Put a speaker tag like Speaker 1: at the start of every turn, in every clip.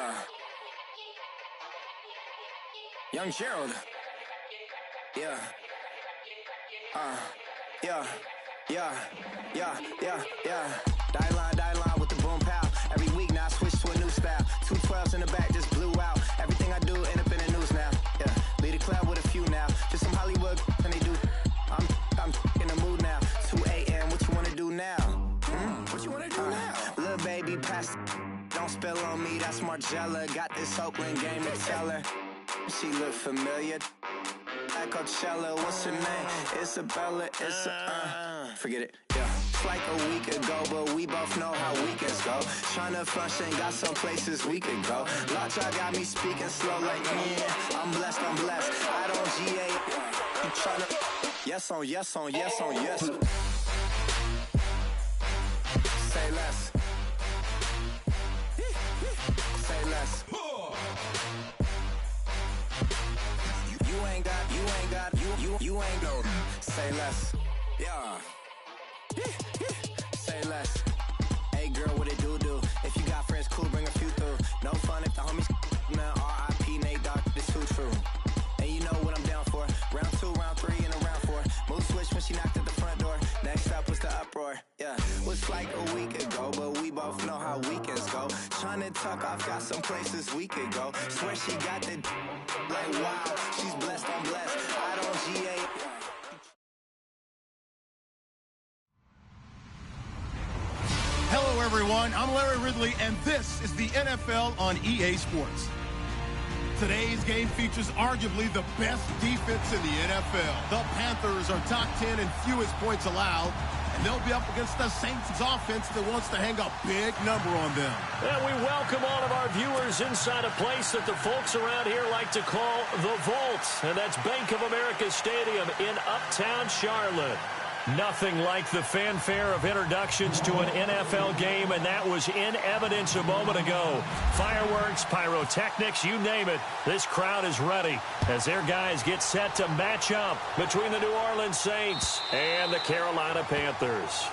Speaker 1: Yeah. Young Gerald. Yeah. Yeah. Die line with the boom pow. Every week now I switch to a new style. 212s in the back just blew out. Everything I do end up in the news now. Yeah. Lead a club with a few now. Just some Hollywood and they do. I'm in the mood now. 2 a.m. What you wanna do now? What you wanna do now? Little baby pass. Don't spill on me. That's Margella. Got this Oakland game to tell her. She look familiar. At Coachella, what's her name? Isabella, forget it, yeah. It's like a week ago, but we both know how weekends go. Tryna function, got some places we could go. Lockjaw got me speaking slow like, yeah, I'm blessed. I don't GA, you tryna, yes on yes. Say less. Say less. You ain't go. Say less. Yeah. Say less. Hey girl, what it do? If you got friends, cool, bring a few through. No fun if the homies now R.I.P. Nate Dogg, this too true. And you know what I'm down for. Round 2, round 3, and a round 4. Mood switch when she knocked at the front door. Next up was the uproar. Yeah, was like a week ago, but we both know how weekends go. Tryna tuck off, got some places we could go. Swear she got the like wow, she's blessed, I'm blessed. I don't GA.
Speaker 2: Hello, everyone. I'm Larry Ridley, and this is the NFL on EA Sports. Today's game features arguably the best defense in the NFL. The Panthers are top 10 in fewest points allowed, and they'll be up against the Saints' offense that wants to hang a big number on them.
Speaker 3: And we welcome all of our viewers inside a place that the folks around here like to call the Vault, and that's Bank of America Stadium in Uptown Charlotte. Nothing like the fanfare of introductions to an NFL game, and that was in evidence a moment ago. Fireworks, pyrotechnics, you name it. This crowd is ready as their guys get set to match up between the New Orleans Saints and the Carolina Panthers.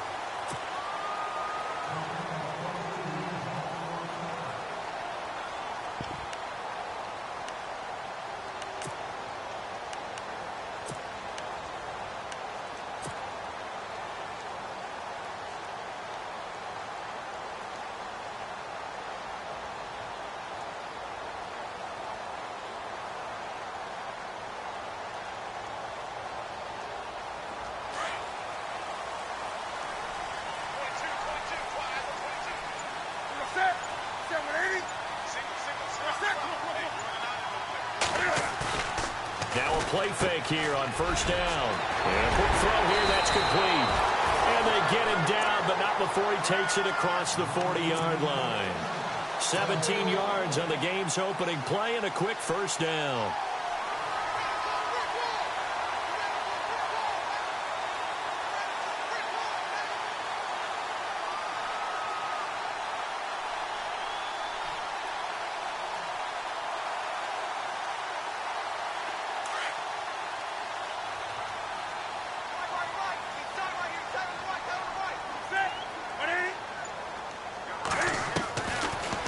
Speaker 3: Now a play fake here on first down. And a quick throw here, that's complete. And they get him down, but not before he takes it across the 40-yard line. 17 yards on the game's opening play and a quick first down.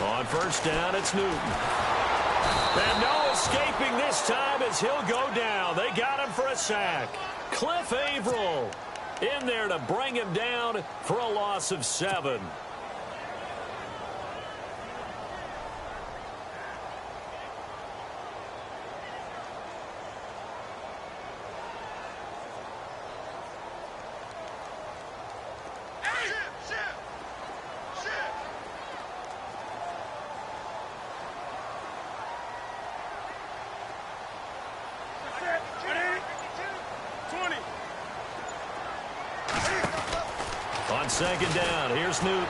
Speaker 3: On first down, it's Newton. And no escaping this time as he'll go down. They got him for a sack. Cliff Averill in there to bring him down for a loss of 7. On second down, here's Newton.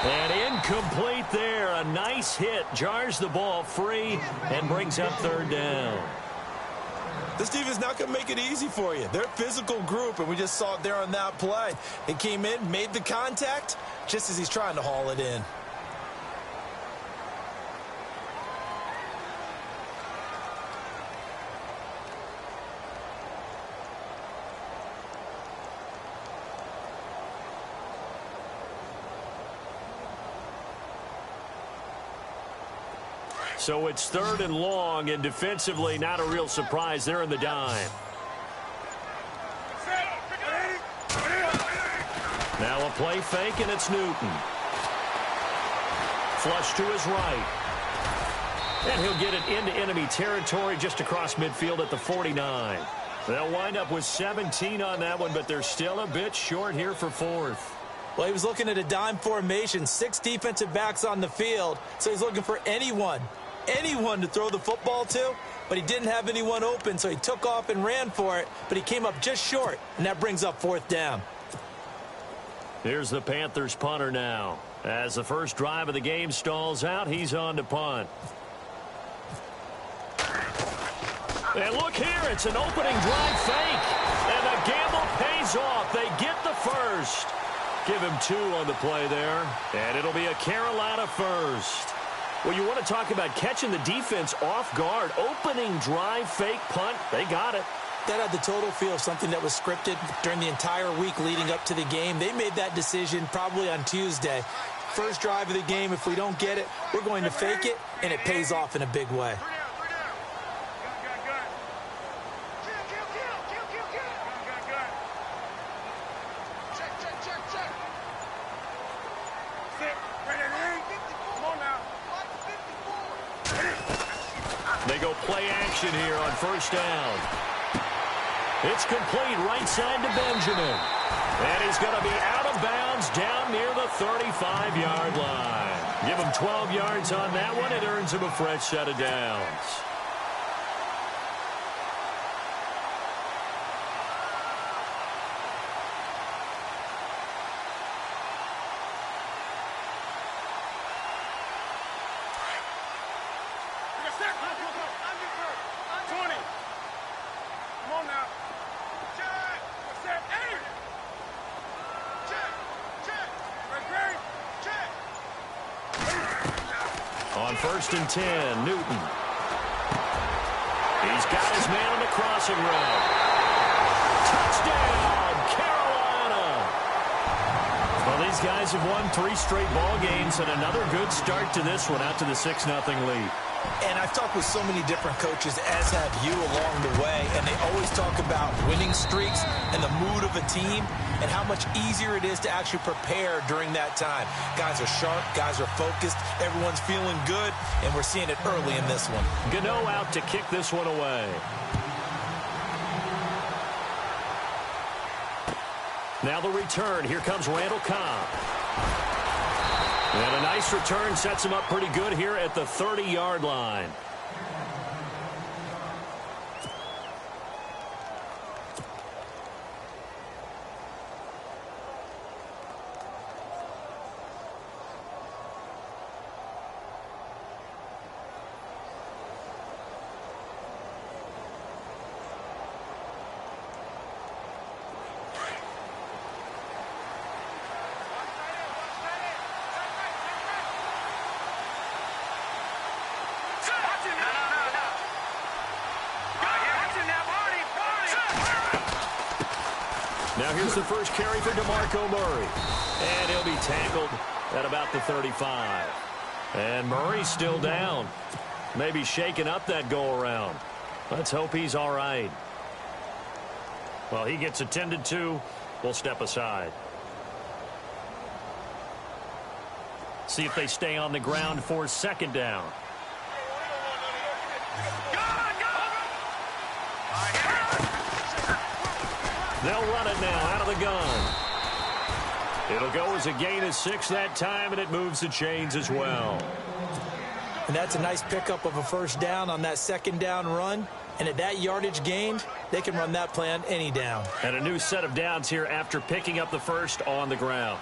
Speaker 3: And incomplete there. A nice hit. Jars the ball free and brings up third down.
Speaker 4: This defense not going to make it easy for you. They're a physical group, and we just saw it there on that play. It came in, made the contact, just as he's trying to haul it in.
Speaker 3: So it's 3rd and long, and defensively not a real surprise there in the dime. Now a play fake, and it's Newton. Flush to his right. And he'll get it into enemy territory just across midfield at the 49. They'll wind up with 17 on that one, but they're still a bit short here for 4th.
Speaker 4: Well, he was looking at a dime formation, 6 defensive backs on the field, so he's looking for anyone to throw the football to, but he didn't have anyone open, so he took off and ran for it, but he came up just short, and that brings up 4th down.
Speaker 3: Here's the Panthers punter now. As the first drive of the game stalls out, he's on to punt. And look here, it's an opening drive fake. And the gamble pays off. They get the first. Give him 2 on the play there. And it'll be a Carolina first. Well, you want to talk about catching the defense off guard. Opening drive fake punt. They got it.
Speaker 4: That had the total feel of something that was scripted during the entire week leading up to the game. They made that decision probably on Tuesday. First drive of the game, if we don't get it, we're going to fake it, and it pays off in a big way.
Speaker 3: They go play action here on first down. It's complete right side to Benjamin. And he's going to be out of bounds down near the 35-yard line. Give him 12 yards on that one. It earns him a fresh set of downs. On 1st and 10, Newton. He's got his man on the crossing route. Touchdown, Carolina! Well, these guys have won 3 straight ball games and another good start to this one out to the 6-0 lead.
Speaker 4: And I've talked with so many different coaches, as have you along the way, and they always talk about winning streaks and the mood of a team and how much easier it is to actually prepare during that time. Guys are sharp, guys are focused, everyone's feeling good, and we're seeing it early in this one.
Speaker 3: Gano out to kick this one away. Now the return. Here comes Randall Cobb. And a nice return sets him up pretty good here at the 30-yard line. Now here's the first carry for DeMarco Murray. And he'll be tackled at about the 35. And Murray's still down. Maybe shaking up that go-around. Let's hope he's all right. Well, he gets attended to. We'll step aside. See if they stay on the ground for 2nd down. They'll run it now out of the gun. It'll go as a gain of 6 that time, and it moves the chains as well.
Speaker 4: And that's a nice pickup of a 1st down on that 2nd down run. And at that yardage gained, they can run that play on any down.
Speaker 3: And a new set of downs here after picking up the first on the ground.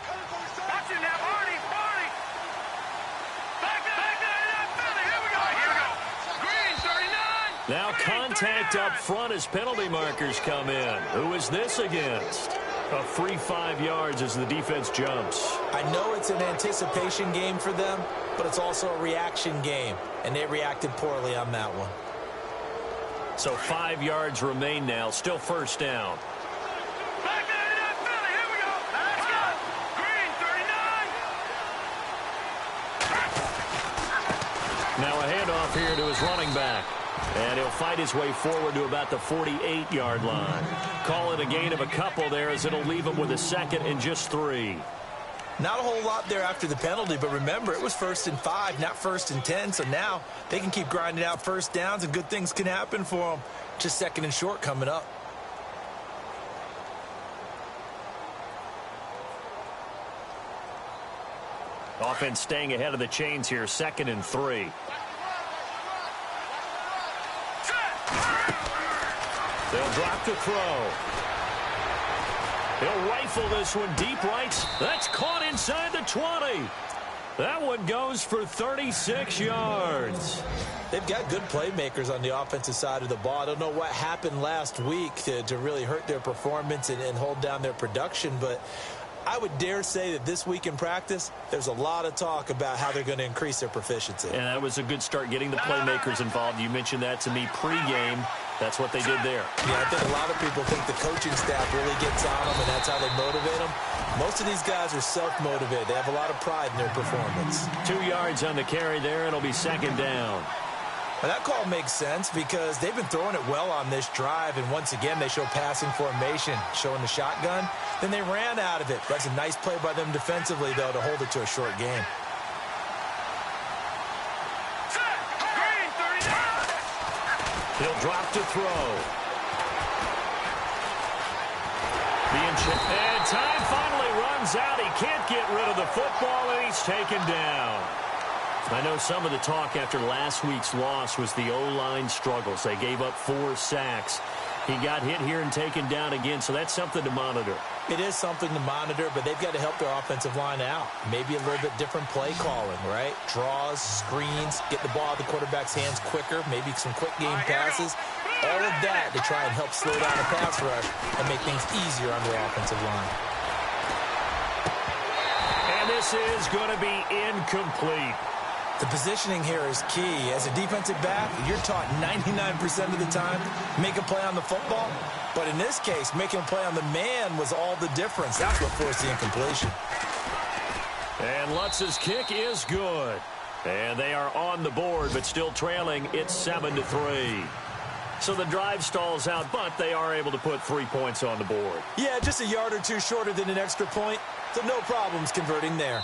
Speaker 3: Now contact up front as penalty markers come in. Who is this against? A free 5 yards as the defense jumps.
Speaker 4: I know it's an anticipation game for them, but it's also a reaction game, and they reacted poorly on that one.
Speaker 3: So 5 yards remain now, still 1st down. Now a handoff here to his running back. And he'll fight his way forward to about the 48-yard line. Call it a gain of a couple there, as it'll leave him with a second and just 3.
Speaker 4: Not a whole lot there after the penalty, but remember, it was 1st and 5, not 1st and 10, so now they can keep grinding out first downs and good things can happen for them. Just 2nd and short coming up.
Speaker 3: Offense staying ahead of the chains here, 2nd and 3. They'll drop to throw. He'll rifle this one deep right. That's caught inside the 20. That one goes for 36 yards.
Speaker 4: They've got good playmakers on the offensive side of the ball. I don't know what happened last week to really hurt their performance and hold down their production, but I would dare say that this week in practice, there's a lot of talk about how they're going to increase their proficiency.
Speaker 3: And that was a good start, getting the playmakers involved. You mentioned that to me pregame. That's what they did there.
Speaker 4: Yeah, I think a lot of people think the coaching staff really gets on them, and that's how they motivate them. Most of these guys are self-motivated. They have a lot of pride in their performance.
Speaker 3: 2 yards on the carry there, and it'll be 2nd down.
Speaker 4: Well, that call makes sense because they've been throwing it well on this drive, and once again, they show passing formation, showing the shotgun. Then they ran out of it. That's a nice play by them defensively, though, to hold it to a short game.
Speaker 3: He'll drop to throw. And time finally runs out. He can't get rid of the football, and he's taken down. I know some of the talk after last week's loss was the O-line struggles. They gave up 4 sacks. He got hit here and taken down again, so that's something to monitor.
Speaker 4: It is something to monitor, but they've got to help their offensive line out. Maybe a little bit different play calling, right? Draws, screens, get the ball out of the quarterback's hands quicker, maybe some quick game passes. All of that to try and help slow down the pass rush and make things easier on their offensive line.
Speaker 3: And this is going to be incomplete.
Speaker 4: The positioning here is key. As a defensive back, you're taught 99% of the time, make a play on the football. But in this case, making a play on the man was all the difference. That's what forced the incompletion.
Speaker 3: And Lutz's kick is good. And they are on the board, but still trailing. It's 7-3. So the drive stalls out, but they are able to put 3 points on the board.
Speaker 4: Yeah, just a yard or two shorter than an extra point. So no problems converting there.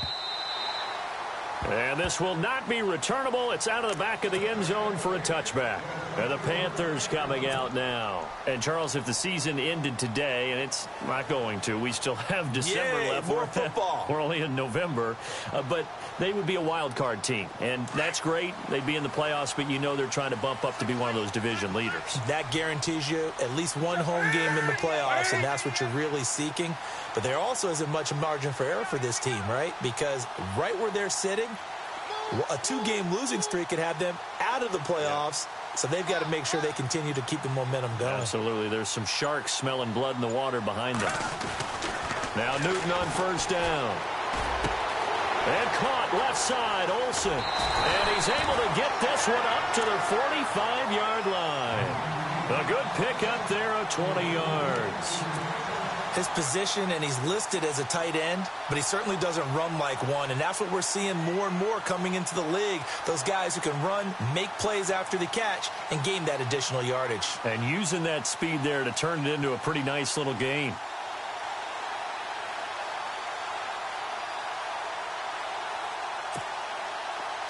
Speaker 3: And this will not be returnable. It's out of the back of the end zone for a touchback. And the Panthers coming out now. And, Charles, if the season ended today, and it's not going to, we still have December left.
Speaker 4: More football.
Speaker 3: We're only in November. But they would be a wild card team. And that's great. They'd be in the playoffs, but you know they're trying to bump up to be one of those division leaders. That
Speaker 4: guarantees you at least one home game in the playoffs, and that's what you're really seeking. But there also isn't much margin for error for this team, right? Because right where they're sitting, a 2-game losing streak could have them out of the playoffs. So they've got to make sure they continue to keep the momentum going.
Speaker 3: Absolutely. There's some sharks smelling blood in the water behind them. Now Newton on first down. And caught left side, Olsen. And he's able to get this one up to the 45-yard line. A good pickup there of 20 yards.
Speaker 4: His position, and he's listed as a tight end, but he certainly doesn't run like one, and that's what we're seeing more and more coming into the league. Those guys who can run, make plays after the catch, and gain that additional yardage.
Speaker 3: And using that speed there to turn it into a pretty nice little gain.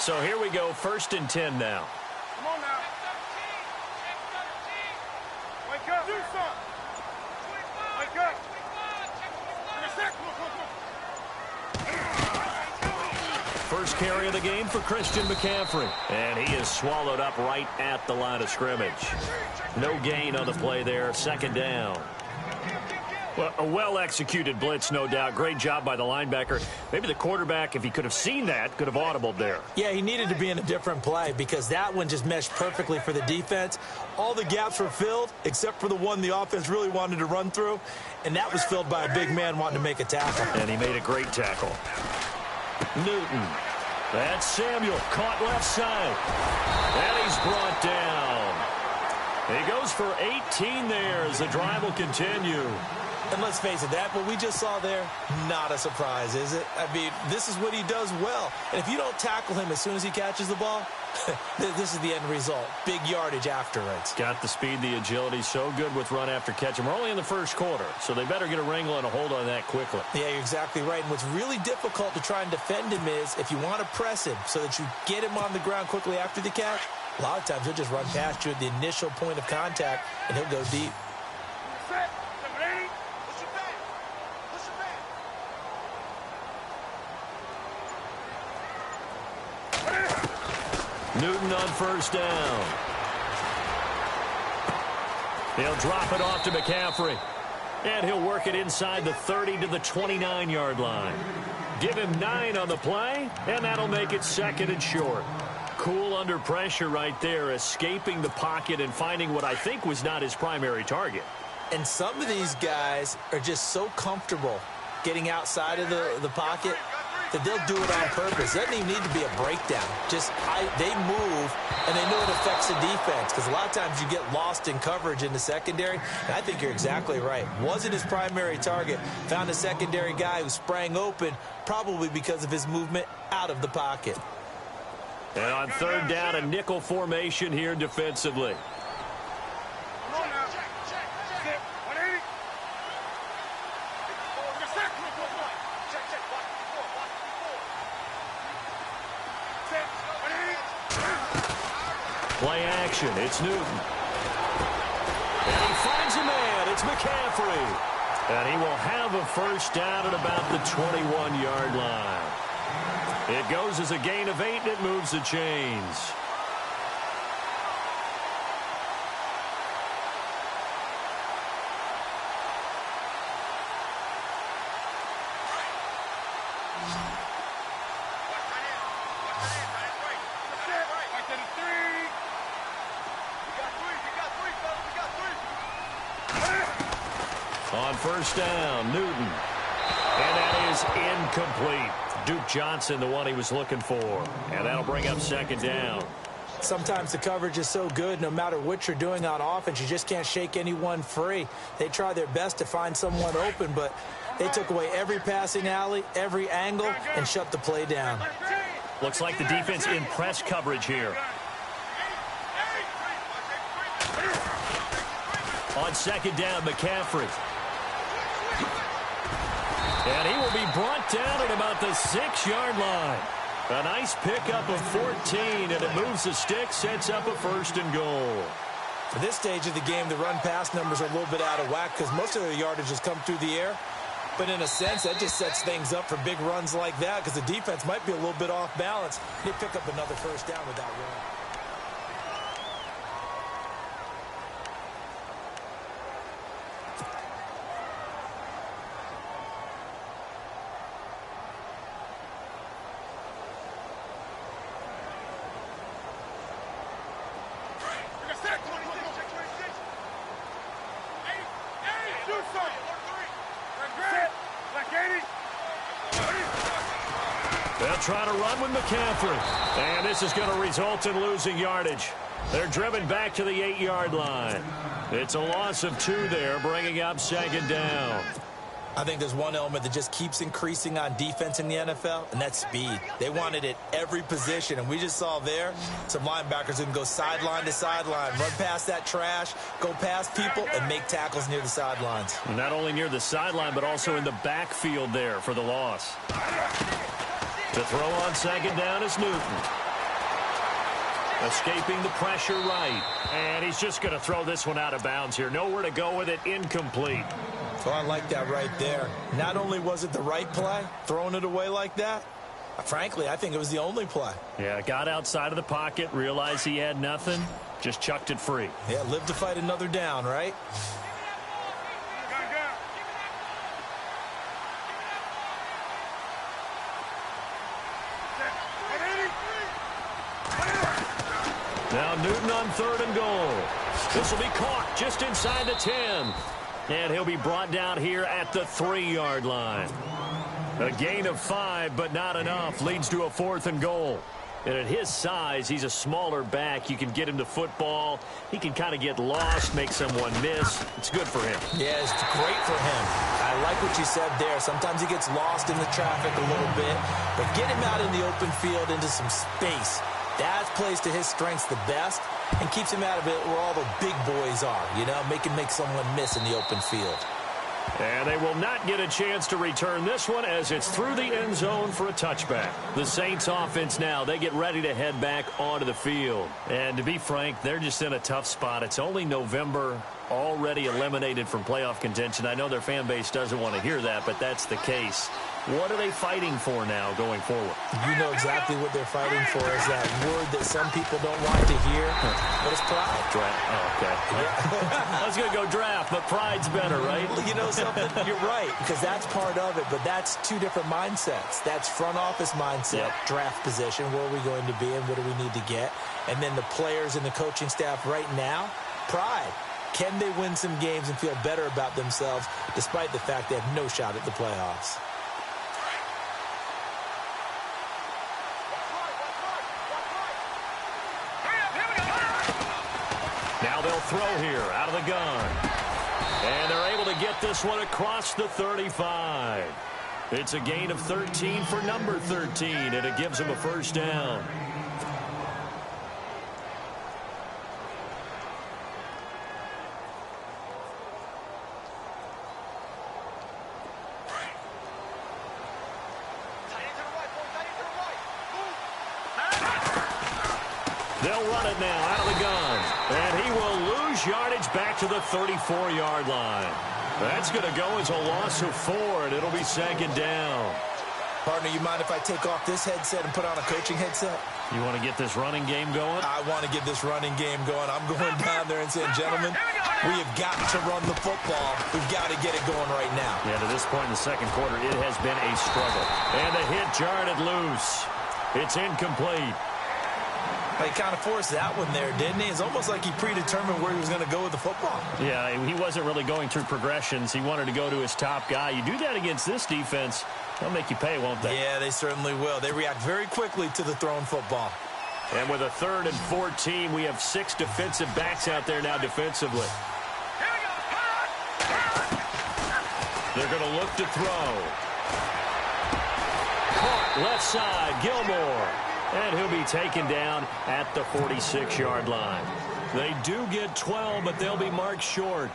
Speaker 3: So here we go, 1st and 10 now.
Speaker 2: Come on now. Wake up. Do something. Wake up.
Speaker 3: First carry of the game for Christian McCaffrey. And he is swallowed up right at the line of scrimmage. No gain on the play there. 2nd down. Well, a well-executed blitz, no doubt. Great job by the linebacker. Maybe the quarterback, if he could have seen that, could have audibled there.
Speaker 4: Yeah, he needed to be in a different play because that one just meshed perfectly for the defense. All the gaps were filled except for the one the offense really wanted to run through, and that was filled by a big man wanting to make a tackle.
Speaker 3: And he made a great tackle. Newton. That's Samuel. Caught left side. And he's brought down. He goes for 18 there as the drive will continue.
Speaker 4: And let's face it, that what we just saw there, not a surprise, is it? I mean, this is what he does well. And if you don't tackle him as soon as he catches the ball, this is the end result. Big yardage afterwards.
Speaker 3: Got the speed, the agility, so good with run after catch. And we're only in the first quarter, so they better get a wrangle and a hold on that quickly.
Speaker 4: Yeah, you're exactly right. And what's really difficult to try and defend him is if you want to press him so that you get him on the ground quickly after the catch, a lot of times he'll just run past you at the initial point of contact, and he'll go deep.
Speaker 3: Newton on first down. He'll drop it off to McCaffrey. And he'll work it inside the 30 to the 29-yard line. Give him 9 on the play, and that'll make it 2nd and short. Cool under pressure right there, escaping the pocket and finding what I think was not his primary target.
Speaker 4: And some of these guys are just so comfortable getting outside of the pocket that they'll do it on purpose. It doesn't even need to be a breakdown. Just they move, and they know it affects the defense because a lot of times you get lost in coverage in the secondary. And I think you're exactly right. Wasn't his primary target. Found a secondary guy who sprang open, probably because of his movement out of the pocket.
Speaker 3: And on third down, a nickel formation here defensively. Play action. It's Newton. And he finds a man. It's McCaffrey. And he will have a first down at about the 21-yard line. It goes as a gain of 8, and it moves the chains. On first down, Newton. And that is incomplete. Duke Johnson, the one he was looking for. And that'll bring up 2nd down.
Speaker 4: Sometimes the coverage is so good, no matter what you're doing on offense, you just can't shake anyone free. They try their best to find someone open, but they took away every passing alley, every angle, and shut the play down.
Speaker 3: Looks like the defense in press coverage here. On 2nd down, McCaffrey. And he will be brought down at about the 6-yard line. A nice pickup of 14, and it moves the stick, sets up a 1st and goal.
Speaker 4: For this stage of the game, the run-pass numbers are a little bit out of whack because most of their yardage has come through the air. But in a sense, that just sets things up for big runs like that because the defense might be a little bit off balance. They pick up another first down with that run.
Speaker 3: They'll try to run with McCaffrey. And this is going to result in losing yardage. They're driven back to the 8-yard line. It's a loss of 2 there, bringing up 2nd down.
Speaker 4: I think there's one element that just keeps increasing on defense in the NFL, and that's speed. They want it at every position, and we just saw there some linebackers who can go sideline to sideline, run past that trash, go past people, and make tackles near the sidelines.
Speaker 3: Not only near the sideline, but also in the backfield there for the loss. To throw on 2nd down is Newton. Escaping the pressure right. And he's just going to throw this one out of bounds here. Nowhere to go with it. Incomplete.
Speaker 4: So I like that right there. Not only was it the right play, throwing it away like that, frankly, I think it was the only play.
Speaker 3: Yeah, got outside of the pocket, realized he had nothing, just chucked it free.
Speaker 4: Yeah, live to fight another down, right?
Speaker 3: Now Newton on 3rd and goal. This will be caught just inside the 10. And he'll be brought down here at the 3-yard line. A gain of 5, but not enough. Leads to a 4th and goal. And at his size, he's a smaller back. You can get him the football. He can kind of get lost, make someone miss. It's good for him.
Speaker 4: Yeah, it's great for him. I like what you said there. Sometimes he gets lost in the traffic a little bit, but get him out in the open field into some space. That plays to his strengths the best and keeps him out of it where all the big boys are, you know, make someone miss in the open field.
Speaker 3: And they will not get a chance to return this one as it's through the end zone for a touchback. The Saints offense now, they get ready to head back onto the field. And to be frank, they're just in a tough spot. It's only November, already eliminated from playoff contention. I know their fan base doesn't want to hear that, but that's the case. What are they fighting for now going forward?
Speaker 4: You know exactly what they're fighting for is that word that some people don't like to hear, but it's pride.
Speaker 3: Draft. Oh, okay. I was going to go draft, but pride's better, right?
Speaker 4: You know something? You're right, because that's part of it, but that's two different mindsets. That's front office mindset, draft position, where are we going to be and what do we need to get? And then the players and the coaching staff right now, pride. Can they win some games and feel better about themselves despite the fact they have no shot at the playoffs?
Speaker 3: Now they'll throw here out of the gun. And they're able to get this one across the 35. It's a gain of 13 for number 13, and it gives them a first down. They'll run it now out of the gun. And he will lose yardage back to the 34-yard line. That's going to go as a loss of 4, and it'll be second down.
Speaker 4: Partner, you mind if I take off this headset and put on a coaching headset?
Speaker 3: You want to get this running game going?
Speaker 4: I want to get this running game going. I'm going down there and saying, gentlemen, we have got to run the football. We've got to get it going right now.
Speaker 3: Yeah, to this point in the second quarter, it has been a struggle. And the hit jarred it loose. It's incomplete.
Speaker 4: He kind of forced that one there, didn't he? It's almost like he predetermined where he was going to go with the football.
Speaker 3: Yeah, he wasn't really going through progressions. He wanted to go to his top guy. You do that against this defense, they'll make you pay, won't they?
Speaker 4: Yeah, they certainly will. They react very quickly to the thrown football.
Speaker 3: And with a 3rd and 14, we have 6 defensive backs out there now defensively. They're going to look to throw. Caught left side, Gilmore. And he'll be taken down at the 46-yard line. They do get 12, but they'll be marked short.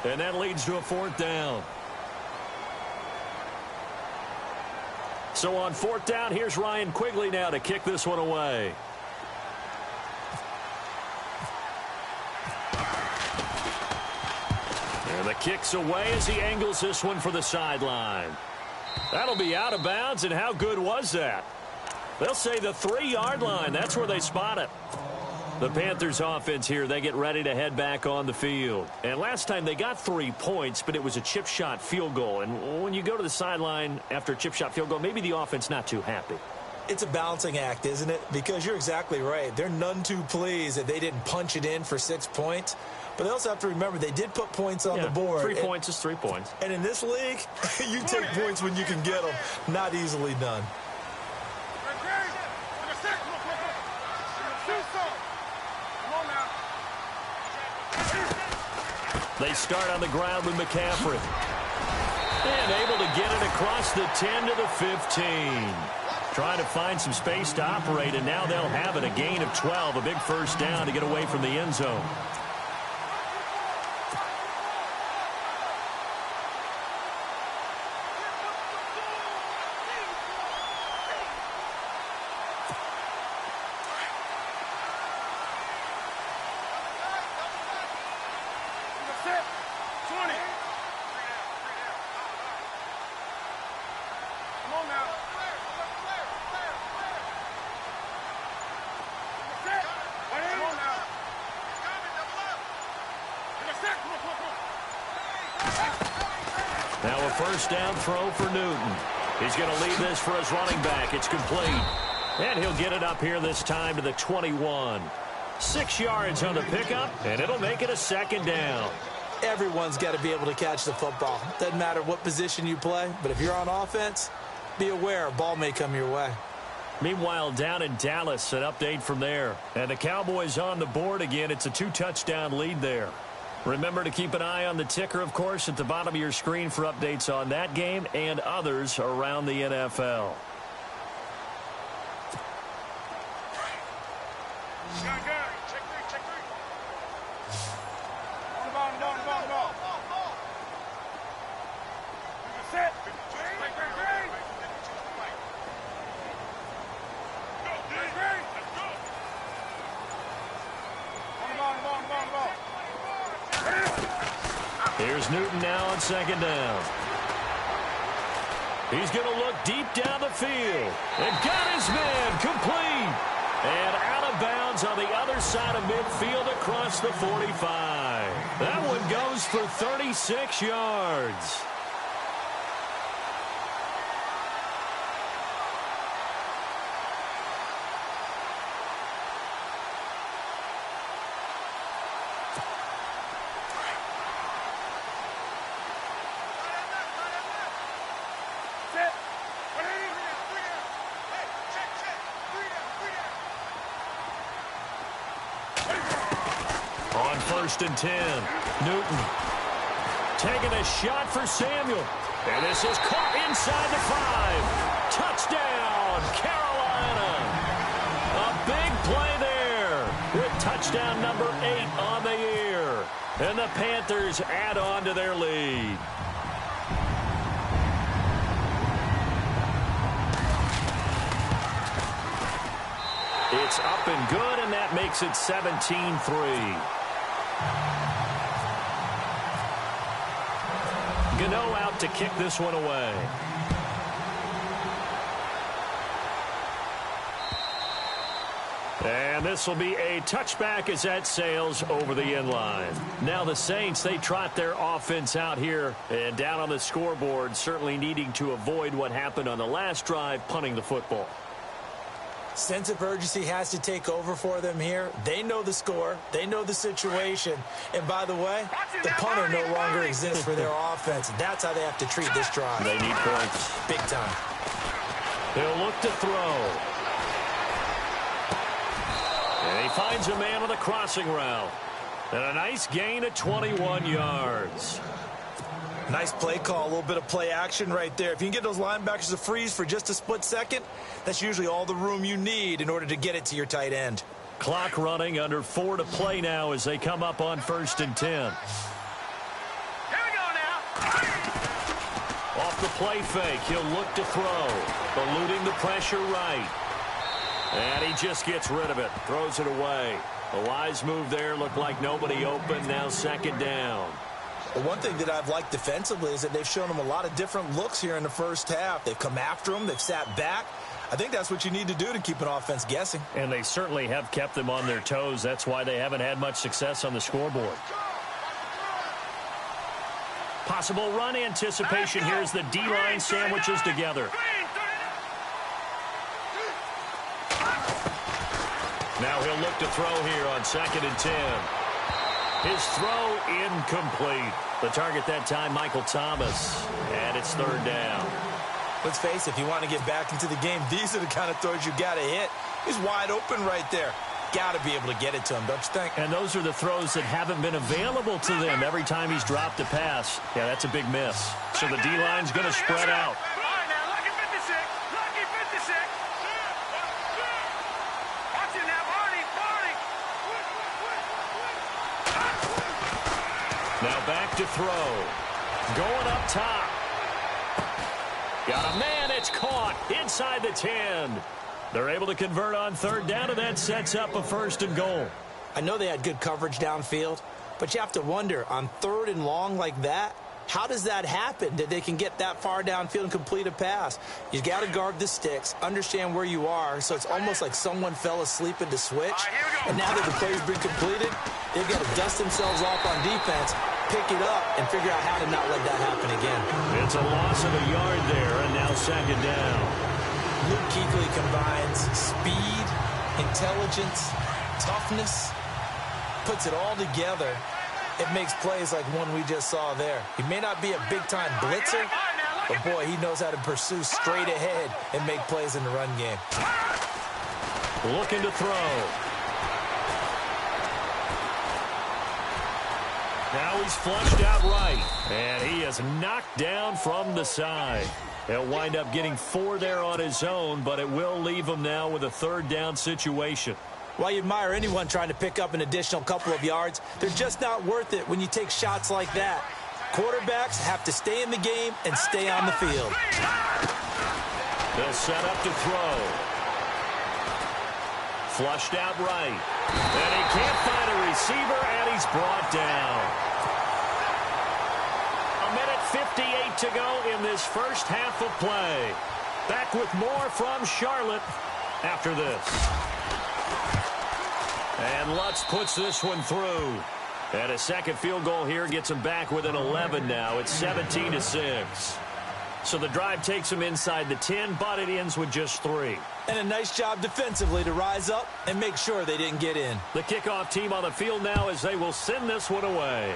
Speaker 3: And that leads to a 4th down. So on 4th down, here's Ryan Quigley now to kick this one away. And the kick's away as he angles this one for the sideline. That'll be out of bounds, and how good was that? They'll say the 3-yard line. That's where they spot it. The Panthers offense here, they get ready to head back on the field. And last time they got 3 points, but it was a chip shot field goal. And when you go to the sideline after a chip shot field goal, maybe the offense not too happy.
Speaker 4: It's a balancing act, isn't it? Because you're exactly right. They're none too pleased that they didn't punch it in for 6 points. But they also have to remember they did put points on the board.
Speaker 3: 3 points is 3 points.
Speaker 4: And in this league, you take points when you can get them. Not easily done.
Speaker 3: They start on the ground with McCaffrey. And able to get it across the 10 to the 15. Trying to find some space to operate, and now they'll have it. A gain of 12, a big first down to get away from the end zone. Now a first down throw for Newton. He's going to lead this for his running back. It's complete. And he'll get it up here this time to the 21. 6 yards on the pickup, and it'll make it a second down.
Speaker 4: Everyone's got to be able to catch the football. Doesn't matter what position you play, but if you're on offense, be aware a ball may come your way.
Speaker 3: Meanwhile, down in Dallas, an update from there. And the Cowboys on the board again. It's a 2-touchdown lead there. Remember to keep an eye on the ticker, of course, at the bottom of your screen for updates on that game and others around the NFL. Here's Newton now on second down. He's going to look deep down the field. And got his man complete. And out of bounds on the other side of midfield across the 45. That one goes for 36 yards. On 1st and 10, Newton taking a shot for Samuel. And this is caught inside the 5. Touchdown, Carolina. A big play there with touchdown number 8 on the year. And the Panthers add on to their lead. It's up and good, and that makes it 17-3. Gano out to kick this one away. And this will be a touchback as that sails over the end line. Now the Saints, they trot their offense out here and down on the scoreboard, certainly needing to avoid what happened on the last drive, punting the football.
Speaker 4: Sense of urgency has to take over for them here. They know the score. They know the situation. And by the way, the punter no longer exists for their offense. That's how they have to treat this drive.
Speaker 3: They need points.
Speaker 4: Big time.
Speaker 3: He'll look to throw. And he finds a man on the crossing route. And a nice gain of 21 yards.
Speaker 4: Nice play call, a little bit of play action right there. If you can get those linebackers to freeze for just a split second, that's usually all the room you need in order to get it to your tight end.
Speaker 3: Clock running, under 4 to play now as they come up on 1st and 10.
Speaker 5: Here we go now.
Speaker 3: Off the play fake, he'll look to throw. Eluding the pressure right. And he just gets rid of it, throws it away. A wise move there, looked like nobody open, now 2nd down.
Speaker 4: Well, one thing that I've liked defensively is that they've shown them a lot of different looks here in the first half. They've come after them. They've sat back. I think that's what you need to do to keep an offense guessing.
Speaker 3: And they certainly have kept them on their toes. That's why they haven't had much success on the scoreboard. Possible run anticipation here as the D-line sandwiches together. Now he'll look to throw here on 2nd and 10. His throw incomplete. The target that time, Michael Thomas. And it's 3rd down.
Speaker 4: Let's face it, if you want to get back into the game, these are the kind of throws you got to hit. He's wide open right there. Got to be able to get it to him, don't you think?
Speaker 3: And those are the throws that haven't been available to them every time he's dropped a pass. Yeah, that's a big miss. So the D-line's going to spread out. Now back to throw. Going up top. Got a man. It's caught inside the 10. They're able to convert on 3rd down, and that sets up a 1st and goal.
Speaker 4: I know they had good coverage downfield, but you have to wonder, on 3rd and long like that, how does that happen that they can get that far downfield and complete a pass? You got to guard the sticks, understand where you are, so it's almost like someone fell asleep at the switch. And now that the play's been completed, they've got to dust themselves off on defense, pick it up, and figure out how to not let that happen again.
Speaker 3: It's a loss of a yard there, and now 2nd down.
Speaker 4: Luke Kuechly combines speed, intelligence, toughness, puts it all together. It makes plays like one we just saw there. He may not be a big-time blitzer, but, boy, he knows how to pursue straight ahead and make plays in the run game.
Speaker 3: looking to throw. Now he's flushed out right, and he is knocked down from the side. He'll wind up getting 4 there on his own, but it will leave him now with a 3rd down situation.
Speaker 4: While you admire anyone trying to pick up an additional couple of yards, they're just not worth it when you take shots like that. Quarterbacks have to stay in the game and stay on the field.
Speaker 3: They'll set up to throw. Flushed out right. And he can't find a receiver, and he's brought down. 1:58 to go in this first half of play. Back with more from Charlotte after this. And Lutz puts this one through. And a second field goal here gets him back within 11 now. It's 17-6. So the drive takes him inside the 10, but it ends with just 3.
Speaker 4: And a nice job defensively to rise up and make sure they didn't get in.
Speaker 3: The kickoff team on the field now as they will send this one away.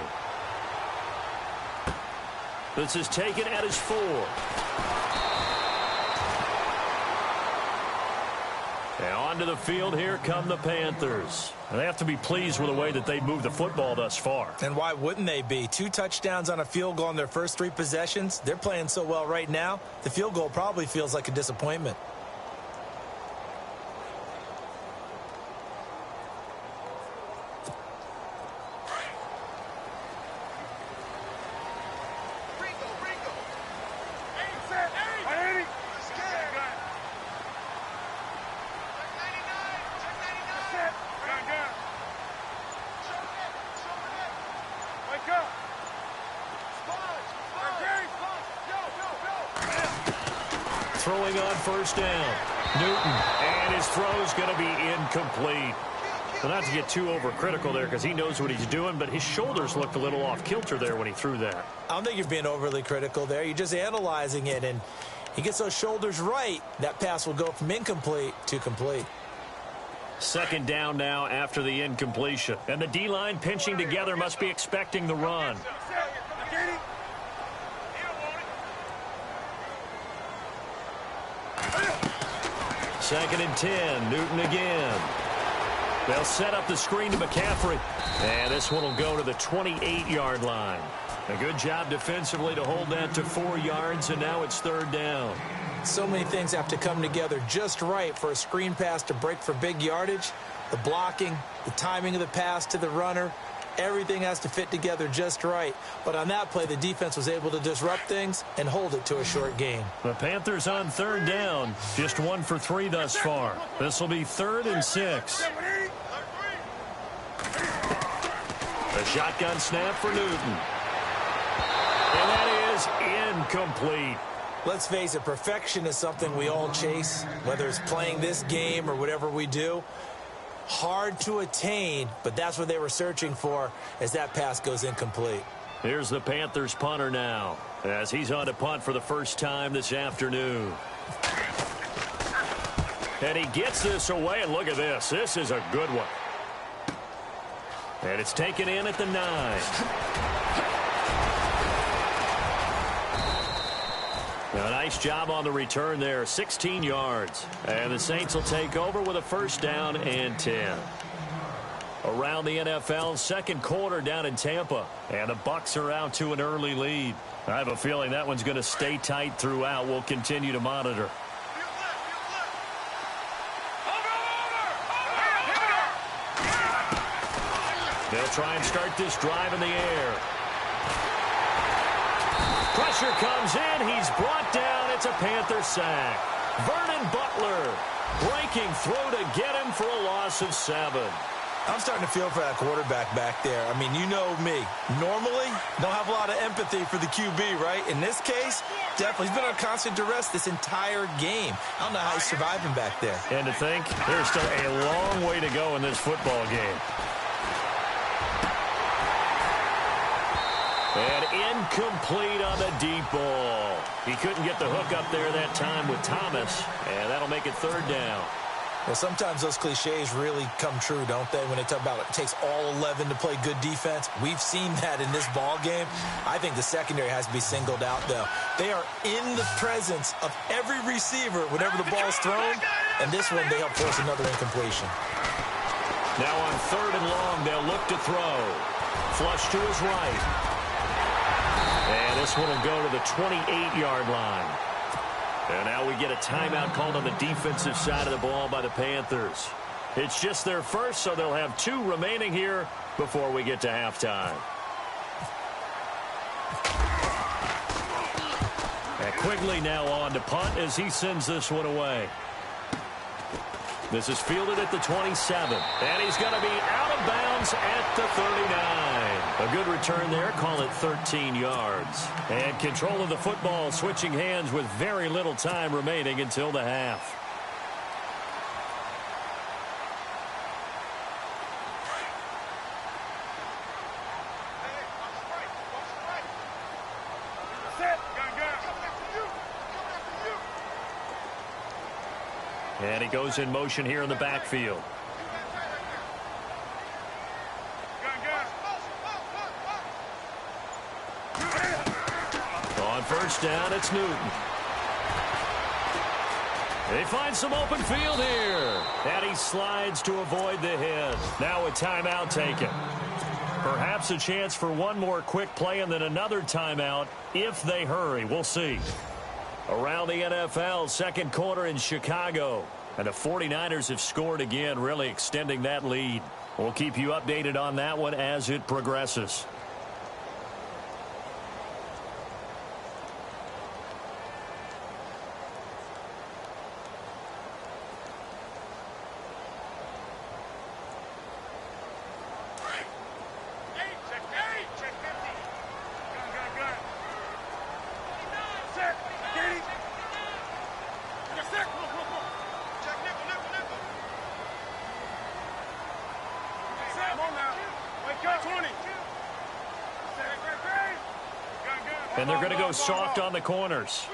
Speaker 3: This is taken at his 4. And onto the field, here come the Panthers. And they have to be pleased with the way that they moved the football thus far.
Speaker 4: And why wouldn't they be? 2 touchdowns on a field goal in their first 3 possessions. They're playing so well right now, the field goal probably feels like a disappointment.
Speaker 3: Throwing on first down. Newton. And his throw's going to be incomplete. Well, not to get too overcritical there because he knows what he's doing, but his shoulders looked a little off kilter there when he threw that.
Speaker 4: I don't think you're being overly critical there. You're just analyzing it, and he gets those shoulders right. That pass will go from incomplete to complete.
Speaker 3: Second down now after the incompletion. And the D-line pinching together must be expecting the run. Second and 10. Newton again. They'll set up the screen to McCaffrey. And this one will go to the 28-yard line. A good job defensively to hold that to 4 yards, and now it's 3rd down.
Speaker 4: So many things have to come together just right for a screen pass to break for big yardage. The blocking, the timing of the pass to the runner, everything has to fit together just right. But on that play, the defense was able to disrupt things and hold it to a short gain.
Speaker 3: The Panthers on 3rd down. Just 1 for 3 thus far. This will be 3rd and 6. The shotgun snap for Newton. And that is incomplete.
Speaker 4: Let's face it, perfection is something we all chase, whether it's playing this game or whatever we do. Hard to attain, but that's what they were searching for as that pass goes incomplete.
Speaker 3: Here's the Panthers punter now as he's on to punt for the first time this afternoon. And he gets this away, and look at this. This is a good one. And it's taken in at the 9. A nice job on the return there, 16 yards. And the Saints will take over with a first down and 10. Around the NFL, second quarter down in Tampa. And the Bucs are out to an early lead. I have a feeling that one's going to stay tight throughout. We'll continue to monitor. They'll try and start this drive in the air. Pressure comes in. He's brought down. It's a Panther sack. Vernon Butler breaking through to get him for a loss of 7.
Speaker 4: I'm starting to feel for that quarterback back there. I mean, you know me. Normally, don't have a lot of empathy for the QB, right? In this case, definitely. He's been on constant duress this entire game. I don't know how he's surviving back there.
Speaker 3: And to think, there's still a long way to go in this football game. And incomplete on the deep ball. He couldn't get the hook up there that time with Thomas, and that'll make it 3rd down.
Speaker 4: Well, sometimes those cliches really come true, don't they, when they talk about it takes all 11 to play good defense. We've seen that in this ball game. I think the secondary has to be singled out, though. They are in the presence of every receiver whenever the ball's thrown. and this one they'll force another incompletion.
Speaker 3: Now on 3rd and long, they'll look to throw. Flush to his right. And this one will go to the 28-yard line. And now we get a timeout called on the defensive side of the ball by the Panthers. It's just their first, so they'll have 2 remaining here before we get to halftime. And Quigley now on to punt as he sends this one away. This is fielded at the 27. And he's going to be out of bounds at the 39. A good return there. Call it 13 yards. And control of the football switching hands with very little time remaining until the half. And he goes in motion here in the backfield. On 1st down, it's Newton. They find some open field here. And he slides to avoid the hit. Now a timeout taken. Perhaps a chance for one more quick play and then another timeout if they hurry. We'll see. Around the NFL, 2nd quarter in Chicago. And the 49ers have scored again, really extending that lead. We'll keep you updated on that one as it progresses. And they're going to go soft on the corners.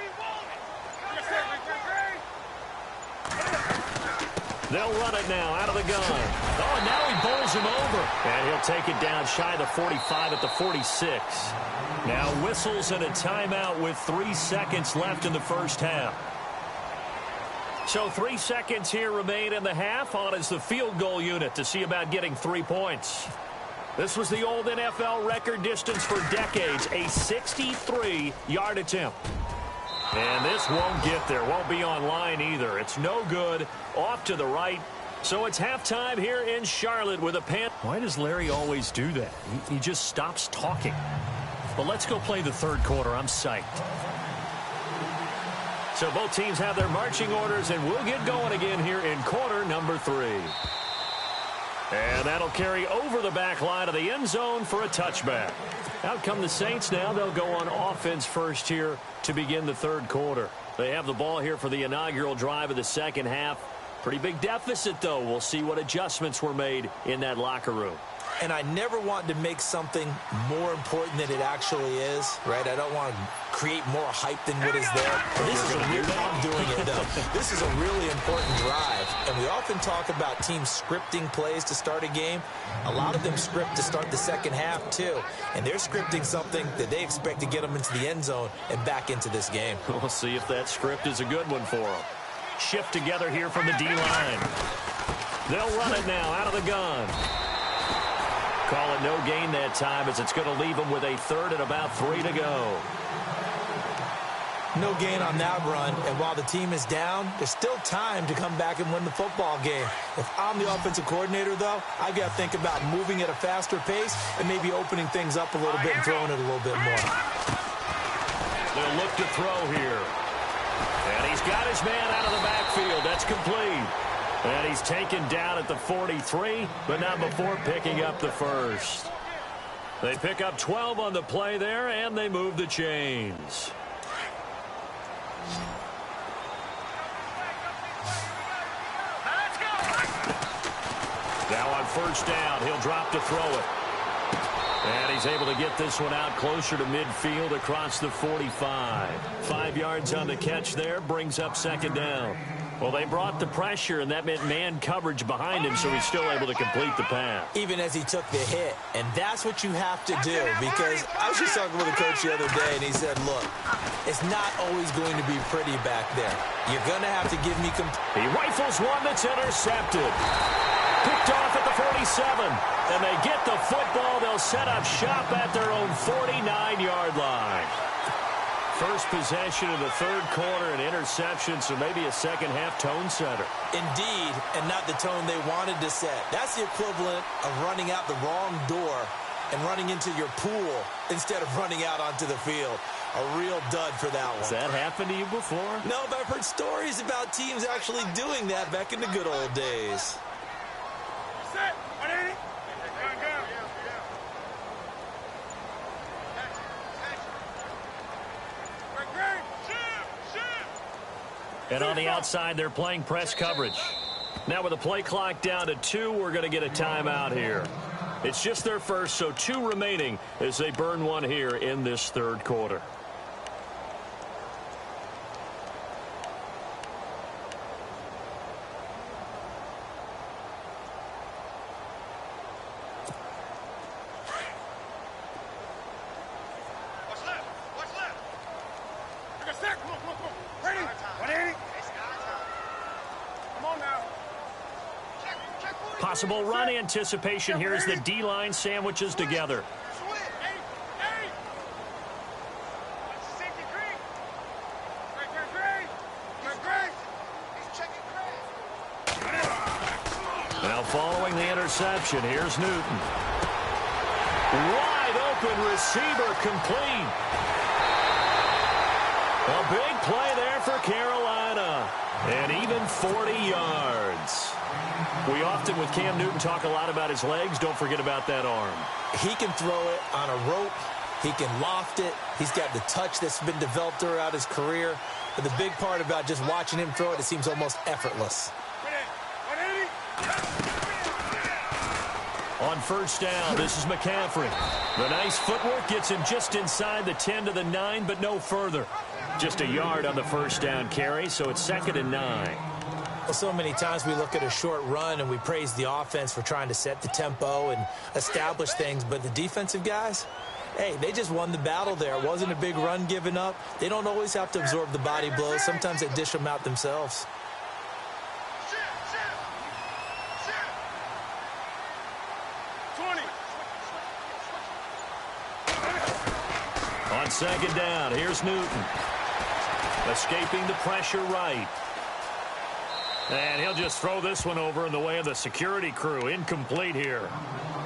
Speaker 3: They'll run it now out of the gun. Oh, and now he bowls him over. And he'll take it down shy of the 45 at the 46. Now whistles and a timeout with 3 seconds left in the first half. So 3 seconds here remain in the half. On is the field goal unit to see about getting 3 points. This was the old NFL record distance for decades, a 63-yard attempt. And this won't get there, won't be on line either. It's no good, off to the right. So it's halftime here in Charlotte with a pan. Why does Larry always do that? He just stops talking. But let's go play the 3rd quarter. I'm psyched. So both teams have their marching orders, and we'll get going again here in quarter number 3. And that'll carry over the back line of the end zone for a touchback. Out come the Saints now. They'll go on offense first here to begin the 3rd quarter. They have the ball here for the inaugural drive of the 2nd half. Pretty big deficit, though. We'll see what adjustments were made in that locker room.
Speaker 4: And I never want to make something more important than it actually is, right? I don't want to create more hype than what is there. This is I'm doing it, though. This is a really important drive. And we often talk about teams scripting plays to start a game. A lot of them script to start the 2nd half, too. And they're scripting something that they expect to get them into the end zone and back into this game.
Speaker 3: We'll see if that script is a good one for them. Shift together here from the D-line. They'll run it now out of the gun. Call it no gain that time as it's going to leave them with a 3rd and about 3 to go.
Speaker 4: No gain on that run, and while the team is down, there's still time to come back and win the football game. If I'm the offensive coordinator, though, I've got to think about moving at a faster pace and maybe opening things up a little bit and throwing it a little bit more.
Speaker 3: They'll look to throw here. And he's got his man out of the backfield. That's complete. And he's taken down at the 43, but not before picking up the 1st. They pick up 12 on the play there, and they move the chains. Now on 1st down, he'll drop to throw it. And he's able to get this one out closer to midfield across the 45. 5 yards on the catch there, brings up second down. Well, they brought the pressure, and that meant man coverage behind him, so he's still able to complete the pass.
Speaker 4: Even as he took the hit, and that's what you have to do, because I was just talking with a coach the other day, and he said, look, it's not always going to be pretty back there. You're going to have to give me...
Speaker 3: He rifles one that's intercepted. Picked off at the 47, and they get the football. They'll set up shop at their own 49-yard line. First possession of the third quarter, an interception, so maybe a second-half tone setter.
Speaker 4: Indeed, and not the tone they wanted to set. That's the equivalent of running out the wrong door and running into your pool instead of running out onto the field. A real dud for that one.
Speaker 3: Has that happened to you before?
Speaker 4: No, but I've heard stories about teams actually doing that back in the good old days.
Speaker 3: And on the outside, they're playing press coverage. Now with the play clock down to 2, we're going to get a timeout here. It's just their first, so 2 remaining as they burn one here in this third quarter. Possible run anticipation here as the D-line sandwiches together. Now following the interception, here's Newton. Wide open receiver complete. A big play there for Carolina. And even 40 yards. We often, with Cam Newton, talk a lot about his legs. Don't forget about that arm.
Speaker 4: He can throw it on a rope. He can loft it. He's got the touch that's been developed throughout his career. But the big part about just watching him throw it, it seems almost effortless.
Speaker 3: On first down, this is McCaffrey. The nice footwork gets him just inside the 10 to the 9, but no further. Just a yard on the first down carry, so it's 2nd and 9.
Speaker 4: Well, so many times we look at a short run and we praise the offense for trying to set the tempo and establish things, but the defensive guys, hey, they just won the battle there. It wasn't a big run given up. They don't always have to absorb the body blows. Sometimes they dish them out themselves.
Speaker 3: On second down, here's Newton. Escaping the pressure right. And he'll just throw this one over in the way of the security crew. Incomplete here.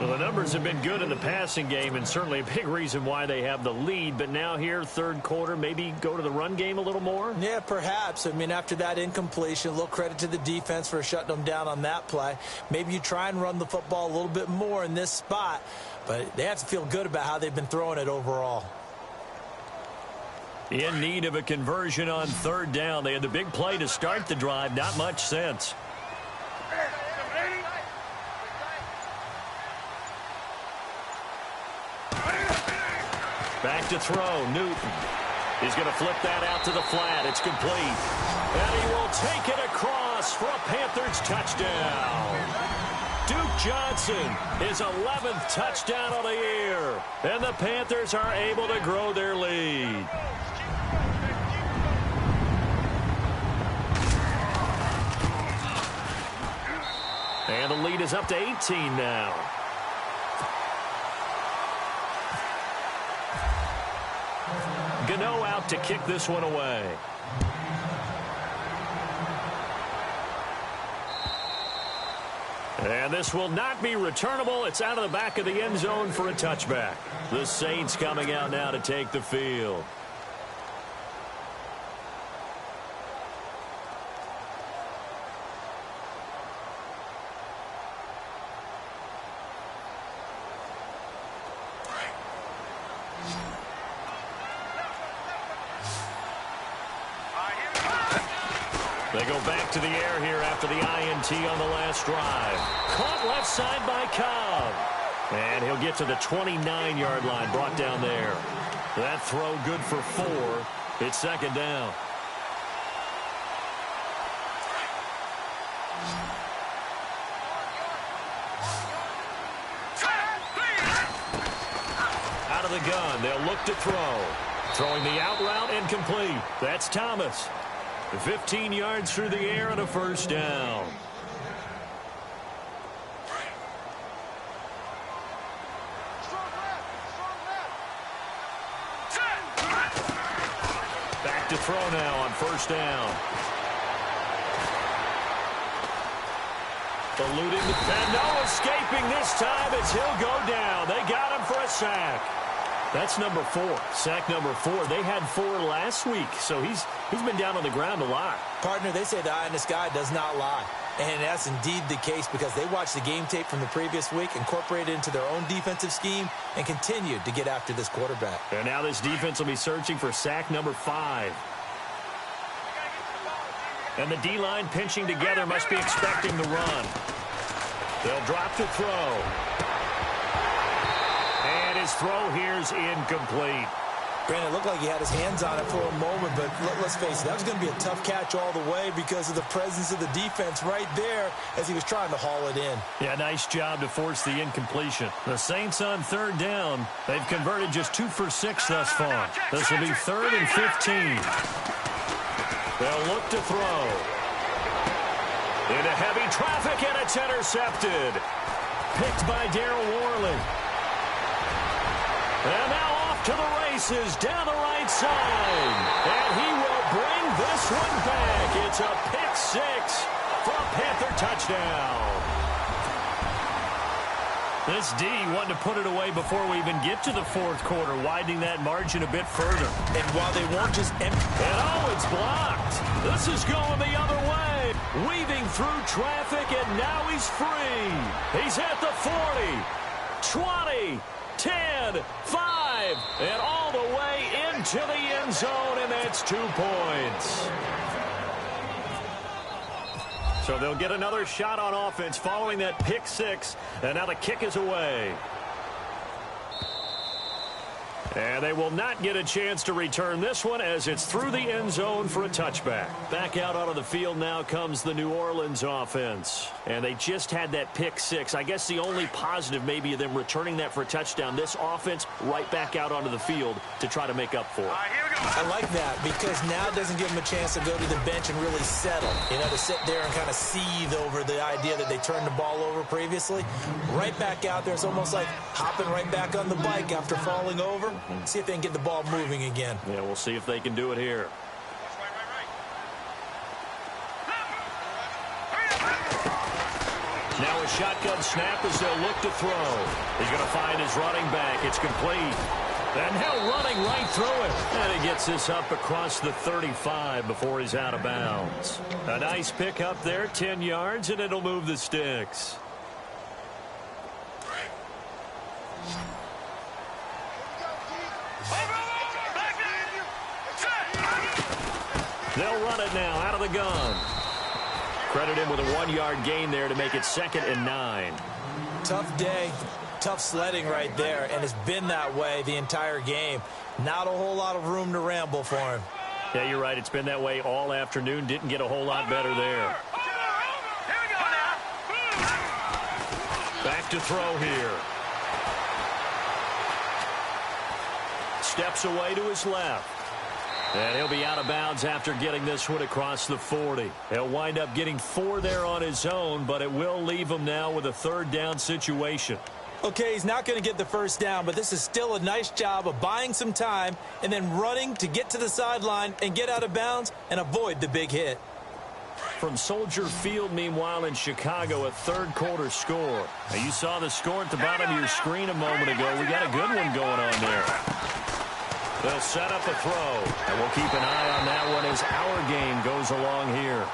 Speaker 3: Well, the numbers have been good in the passing game, and certainly a big reason why they have the lead. But now here, third quarter, maybe go to the run game a little more?
Speaker 4: Yeah, perhaps. I mean, after that incompletion, a little credit to the defense for shutting them down on that play. Maybe you try and run the football a little bit more in this spot. But they have to feel good about how they've been throwing it overall.
Speaker 3: In need of a conversion on third down. They had the big play to start the drive. Not much sense. Back to throw. Newton. He's going to flip that out to the flat. It's complete. And he will take it across for a Panthers touchdown. Duke Johnson, his 11th touchdown of the year. And the Panthers are able to grow their lead. And the lead is up to 18 now. Gano out to kick this one away. And this will not be returnable. It's out of the back of the end zone for a touchback. The Saints coming out now to take the field. They go back to the air here after the INT on the last drive. Caught left side by Cobb. And he'll get to the 29-yard line, brought down there. That throw good for 4. It's second down. Out of the gun, they'll look to throw. Throwing the out route incomplete. That's Thomas. 15 yards through the air and a first down. Back to throw now on first down. Eluding, and no escaping this time as he'll go down. They got him for a sack. That's number 4. Sack number 4. They had 4 last week, so he's been down on the ground a lot.
Speaker 4: Partner, they say the eye in the sky does not lie. And that's indeed the case because they watched the game tape from the previous week, incorporated it into their own defensive scheme, and continued to get after this quarterback.
Speaker 3: And now this defense will be searching for sack number 5. And the D-line pinching together must be expecting the run. They'll drop to throw. And his throw here's incomplete.
Speaker 4: Brandon, it looked like he had his hands on it for a moment, but let's face it, that was going to be a tough catch all the way because of the presence of the defense right there as he was trying to haul it in.
Speaker 3: Yeah, nice job to force the incompletion. The Saints on third down. They've converted just 2 for 6 thus far. This will be 3rd and 15. They'll look to throw. Into heavy traffic, and it's intercepted. Picked by Darryl Worley. And now off to the races down the right side. And he will bring this one back. It's a pick 6 for a Panther touchdown. This D wanted to put it away before we even get to the 4th quarter, widening that margin a bit further.
Speaker 4: And while they won't just empty...
Speaker 3: And oh, it's blocked. This is going the other way. Weaving through traffic, and now he's free. He's at the 40, 20, 10, 5, and all the way into the end zone, and that's 2 points. So they'll get another shot on offense following that pick 6, and now the kick is away. And they will not get a chance to return this one as it's through the end zone for a touchback. Back out onto the field now comes the New Orleans offense. And they just had that pick 6. I guess the only positive maybe of them returning that for a touchdown. This offense right back out onto the field to try to make up for it.
Speaker 4: I like that because now it doesn't give them a chance to go to the bench and really settle. You know, to sit there and kind of seethe over the idea that they turned the ball over previously. Right back out there. It's almost like hopping right back on the bike after falling over. See if they can get the ball moving again.
Speaker 3: Yeah, we'll see if they can do it here. Now a shotgun snap as they'll look to throw. He's going to find his running back. It's complete. And now running right through it. And he gets this up across the 35 before he's out of bounds. A nice pick up there, 10 yards, and it'll move the sticks. They'll run it now out of the gun. Credit him with a 1-yard gain there to make it 2nd and 9.
Speaker 4: Tough day, tough sledding right there, and it's been that way the entire game. Not a whole lot of room to ramble for him.
Speaker 3: Yeah, you're right. It's been that way all afternoon. Didn't get a whole lot better there. Back to throw here. Steps away to his left. And he'll be out of bounds after getting this one across the 40. He'll wind up getting 4 there on his own, but it will leave him now with a 3rd down situation.
Speaker 4: Okay, he's not going to get the first down, but this is still a nice job of buying some time and then running to get to the sideline and get out of bounds and avoid the big hit.
Speaker 3: From Soldier Field, meanwhile, in Chicago, a 3rd quarter score. Now, you saw the score at the bottom of your screen a moment ago. We got a good one going on there. They'll set up a throw, and we'll keep an eye on that one as our game goes along here.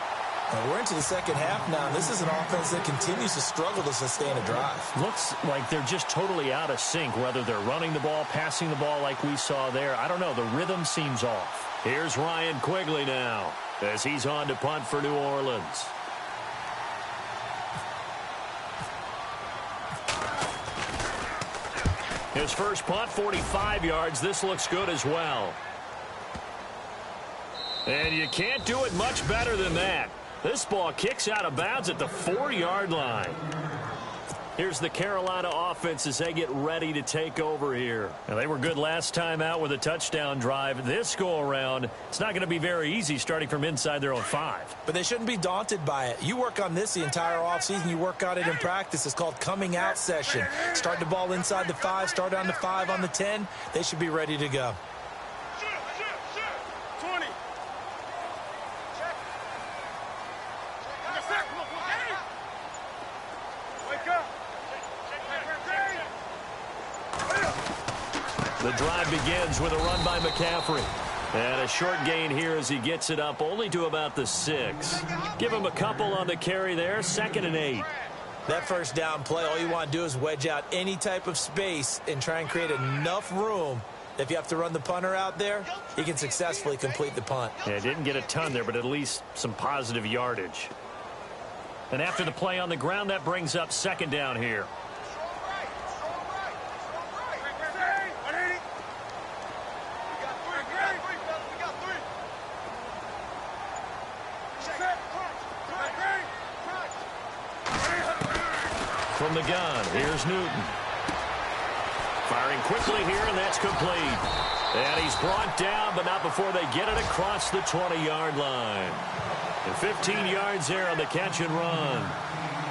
Speaker 4: And we're into the second half now. This is an offense that continues to struggle to sustain a drive.
Speaker 3: Looks like they're just totally out of sync, whether they're running the ball, passing the ball like we saw there. I don't know. The rhythm seems off. Here's Ryan Quigley now as he's on to punt for New Orleans. His first punt, 45 yards. This looks good as well. And you can't do it much better than that. This ball kicks out of bounds at the 4-yard line. Here's the Carolina offense as they get ready to take over here. Now, they were good last time out with a touchdown drive. This go-around, it's not going to be very easy starting from inside their own 5.
Speaker 4: But they shouldn't be daunted by it. You work on this the entire offseason. You work on it in practice. It's called coming out session. Start the ball inside the 5, start on the 5, on the 10. They should be ready to go.
Speaker 5: 20. Wake up.
Speaker 3: The drive begins with a run by McCaffrey. And a short gain here as he gets it up only to about the 6. Give him a couple on the carry there. 2nd and 8.
Speaker 4: That first down play, all you want to do is wedge out any type of space and try and create enough room. If you have to run the punter out there, he can successfully complete the punt.
Speaker 3: Yeah, didn't get a ton there, but at least some positive yardage. And after the play on the ground, that brings up 2nd down here. From the gun, here's Newton. Firing quickly here, and that's complete. And he's brought down, but not before they get it across the 20-yard line. And 15 yards there on the catch and run.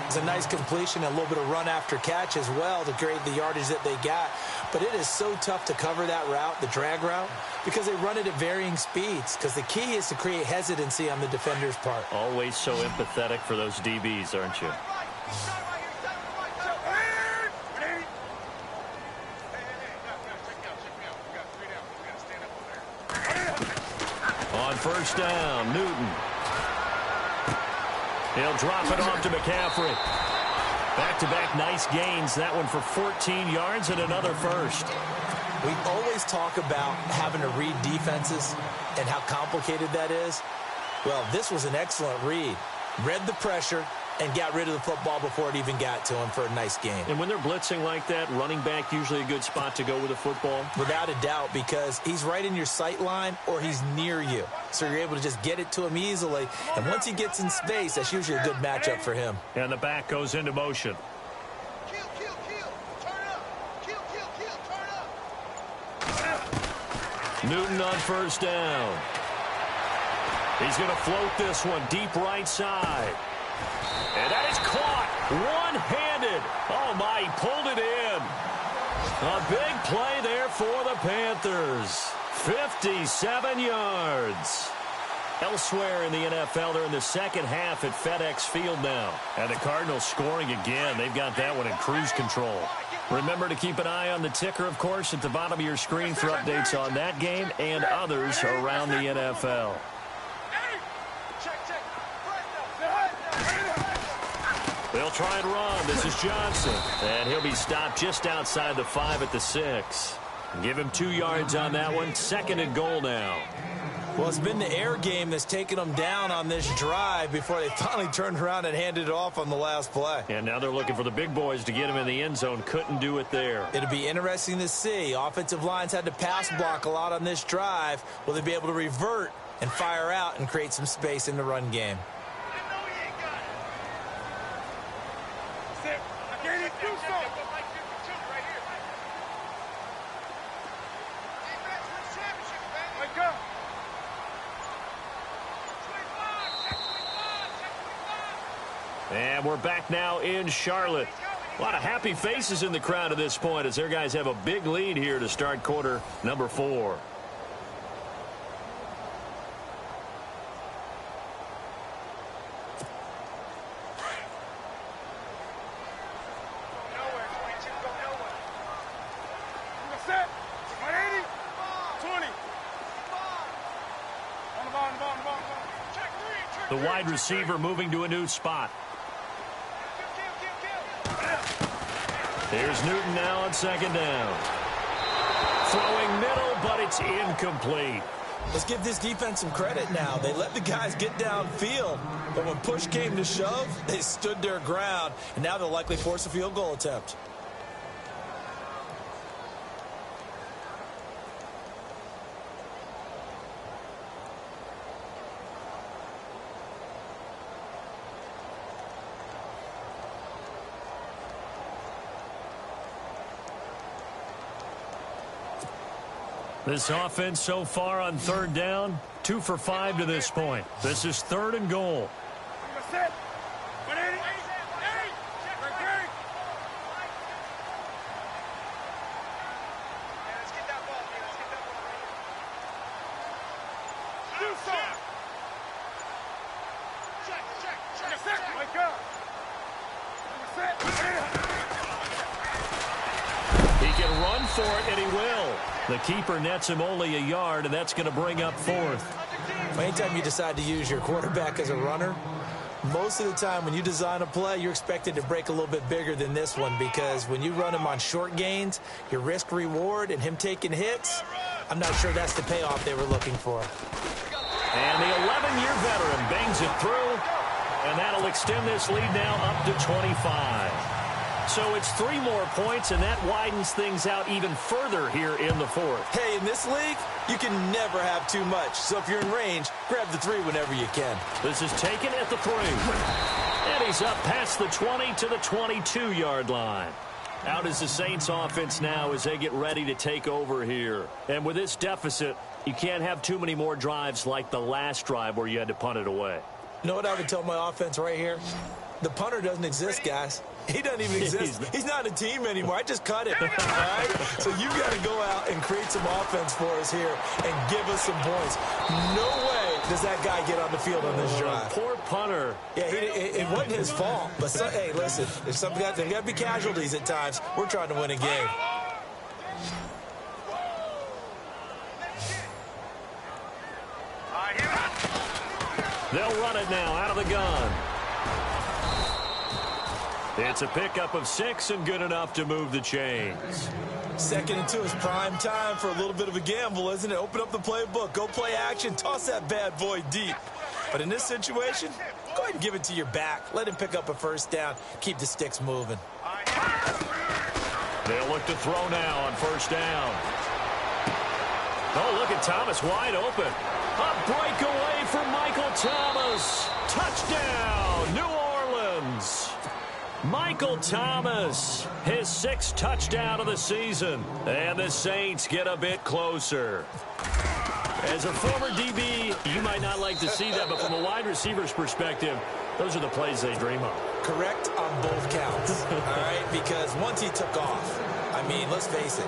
Speaker 4: It's a nice completion, a little bit of run after catch as well to create the yardage that they got. But it is so tough to cover that route, the drag route, because they run it at varying speeds. Because the key is to create hesitancy on the defender's part.
Speaker 3: Always so empathetic for those DBs, aren't you? On first down, Newton. He'll drop it off to McCaffrey. Back-to-back nice gains. That one for 14 yards and another first.
Speaker 4: We always talk about having to read defenses and how complicated that is. Well, this was an excellent read. Read the pressure and got rid of the football before it even got to him for a nice game.
Speaker 3: And when they're blitzing like that, running back usually a good spot to go with the football?
Speaker 4: Without a doubt, because he's right in your sight line or he's near you. So you're able to just get it to him easily. And once he gets in space, that's usually a good matchup for him.
Speaker 3: And the back goes into motion. Newton on first down. He's going to float this one deep right side. And that is caught one-handed. Oh, my, he pulled it in. A big play there for the Panthers. 57 yards. Elsewhere in the NFL, they're in the second half at FedEx Field now. And the Cardinals scoring again. They've got that one in cruise control. Remember to keep an eye on the ticker, of course, at the bottom of your screen for updates on that game and others around the NFL. They'll try and run. This is Johnson. And he'll be stopped just outside the 5 at the 6. Give him 2 yards on that one. 2nd and goal now.
Speaker 4: Well, it's been the air game that's taken them down on this drive before they finally turned around and handed it off on the last play.
Speaker 3: And now they're looking for the big boys to get him in the end zone. Couldn't do it there.
Speaker 4: It'll be interesting to see. Offensive lines had to pass block a lot on this drive. Will they be able to revert and fire out and create some space in the run game?
Speaker 3: And we're back now in Charlotte. A lot of happy faces in the crowd at this point as their guys have a big lead here to start quarter number 4. The wide receiver moving to a new spot. Here's Newton now on 2nd down. Throwing middle, but it's incomplete.
Speaker 4: Let's give this defense some credit now. They let the guys get downfield, but when push came to shove, they stood their ground, and now they'll likely force a field goal attempt.
Speaker 3: This offense so far on third down, 2 for 5 to this point. This is 3rd and goal.
Speaker 5: He
Speaker 3: can run for it, and he will. The keeper nets him only a yard, and that's going to bring up 4th.
Speaker 4: Anytime you decide to use your quarterback as a runner, most of the time when you design a play, you're expected to break a little bit bigger than this one, because when you run him on short gains, your risk-reward and him taking hits, I'm not sure that's the payoff they were looking for.
Speaker 3: And the 11-year veteran bangs it through, and that'll extend this lead now up to 25. So it's 3 more points, and that widens things out even further here in the 4th.
Speaker 4: Hey, in this league, you can never have too much. So if you're in range, grab the 3 whenever you can.
Speaker 3: This is taken at the 3. And he's up past the 20 to the 22-yard line. Out is the Saints offense now as they get ready to take over here. And with this deficit, you can't have too many more drives like the last drive where you had to punt it away.
Speaker 4: You know what I would tell my offense right here? The punter doesn't exist, guys. He doesn't even exist. He's not a team anymore. I just cut him. All right? So you got to go out and create some offense for us here and give us some points. No way does that guy get on the field on this drive.
Speaker 3: Poor punter.
Speaker 4: Yeah, it wasn't his fault. But, hey, listen, there's some guys, there got to be casualties at times. We're trying to win a game.
Speaker 3: They'll run it now out of the gun. It's a pickup of 6 and good enough to move the chains.
Speaker 4: 2nd and 2 is prime time for a little bit of a gamble, isn't it? Open up the playbook, go play action, toss that bad boy deep. But in this situation, go ahead and give it to your back. Let him pick up a 1st down. Keep the sticks moving.
Speaker 3: They'll look to throw now on 1st down. Oh, look at Thomas wide open. A breakaway for Michael Thomas. Touchdown, New Orleans. Michael Thomas, his 6th touchdown of the season. And the Saints get a bit closer. As a former DB, you might not like to see that, but from a wide receiver's perspective, those are the plays they dream of.
Speaker 4: Correct on both counts, all right? Because once he took off, I mean, let's face it,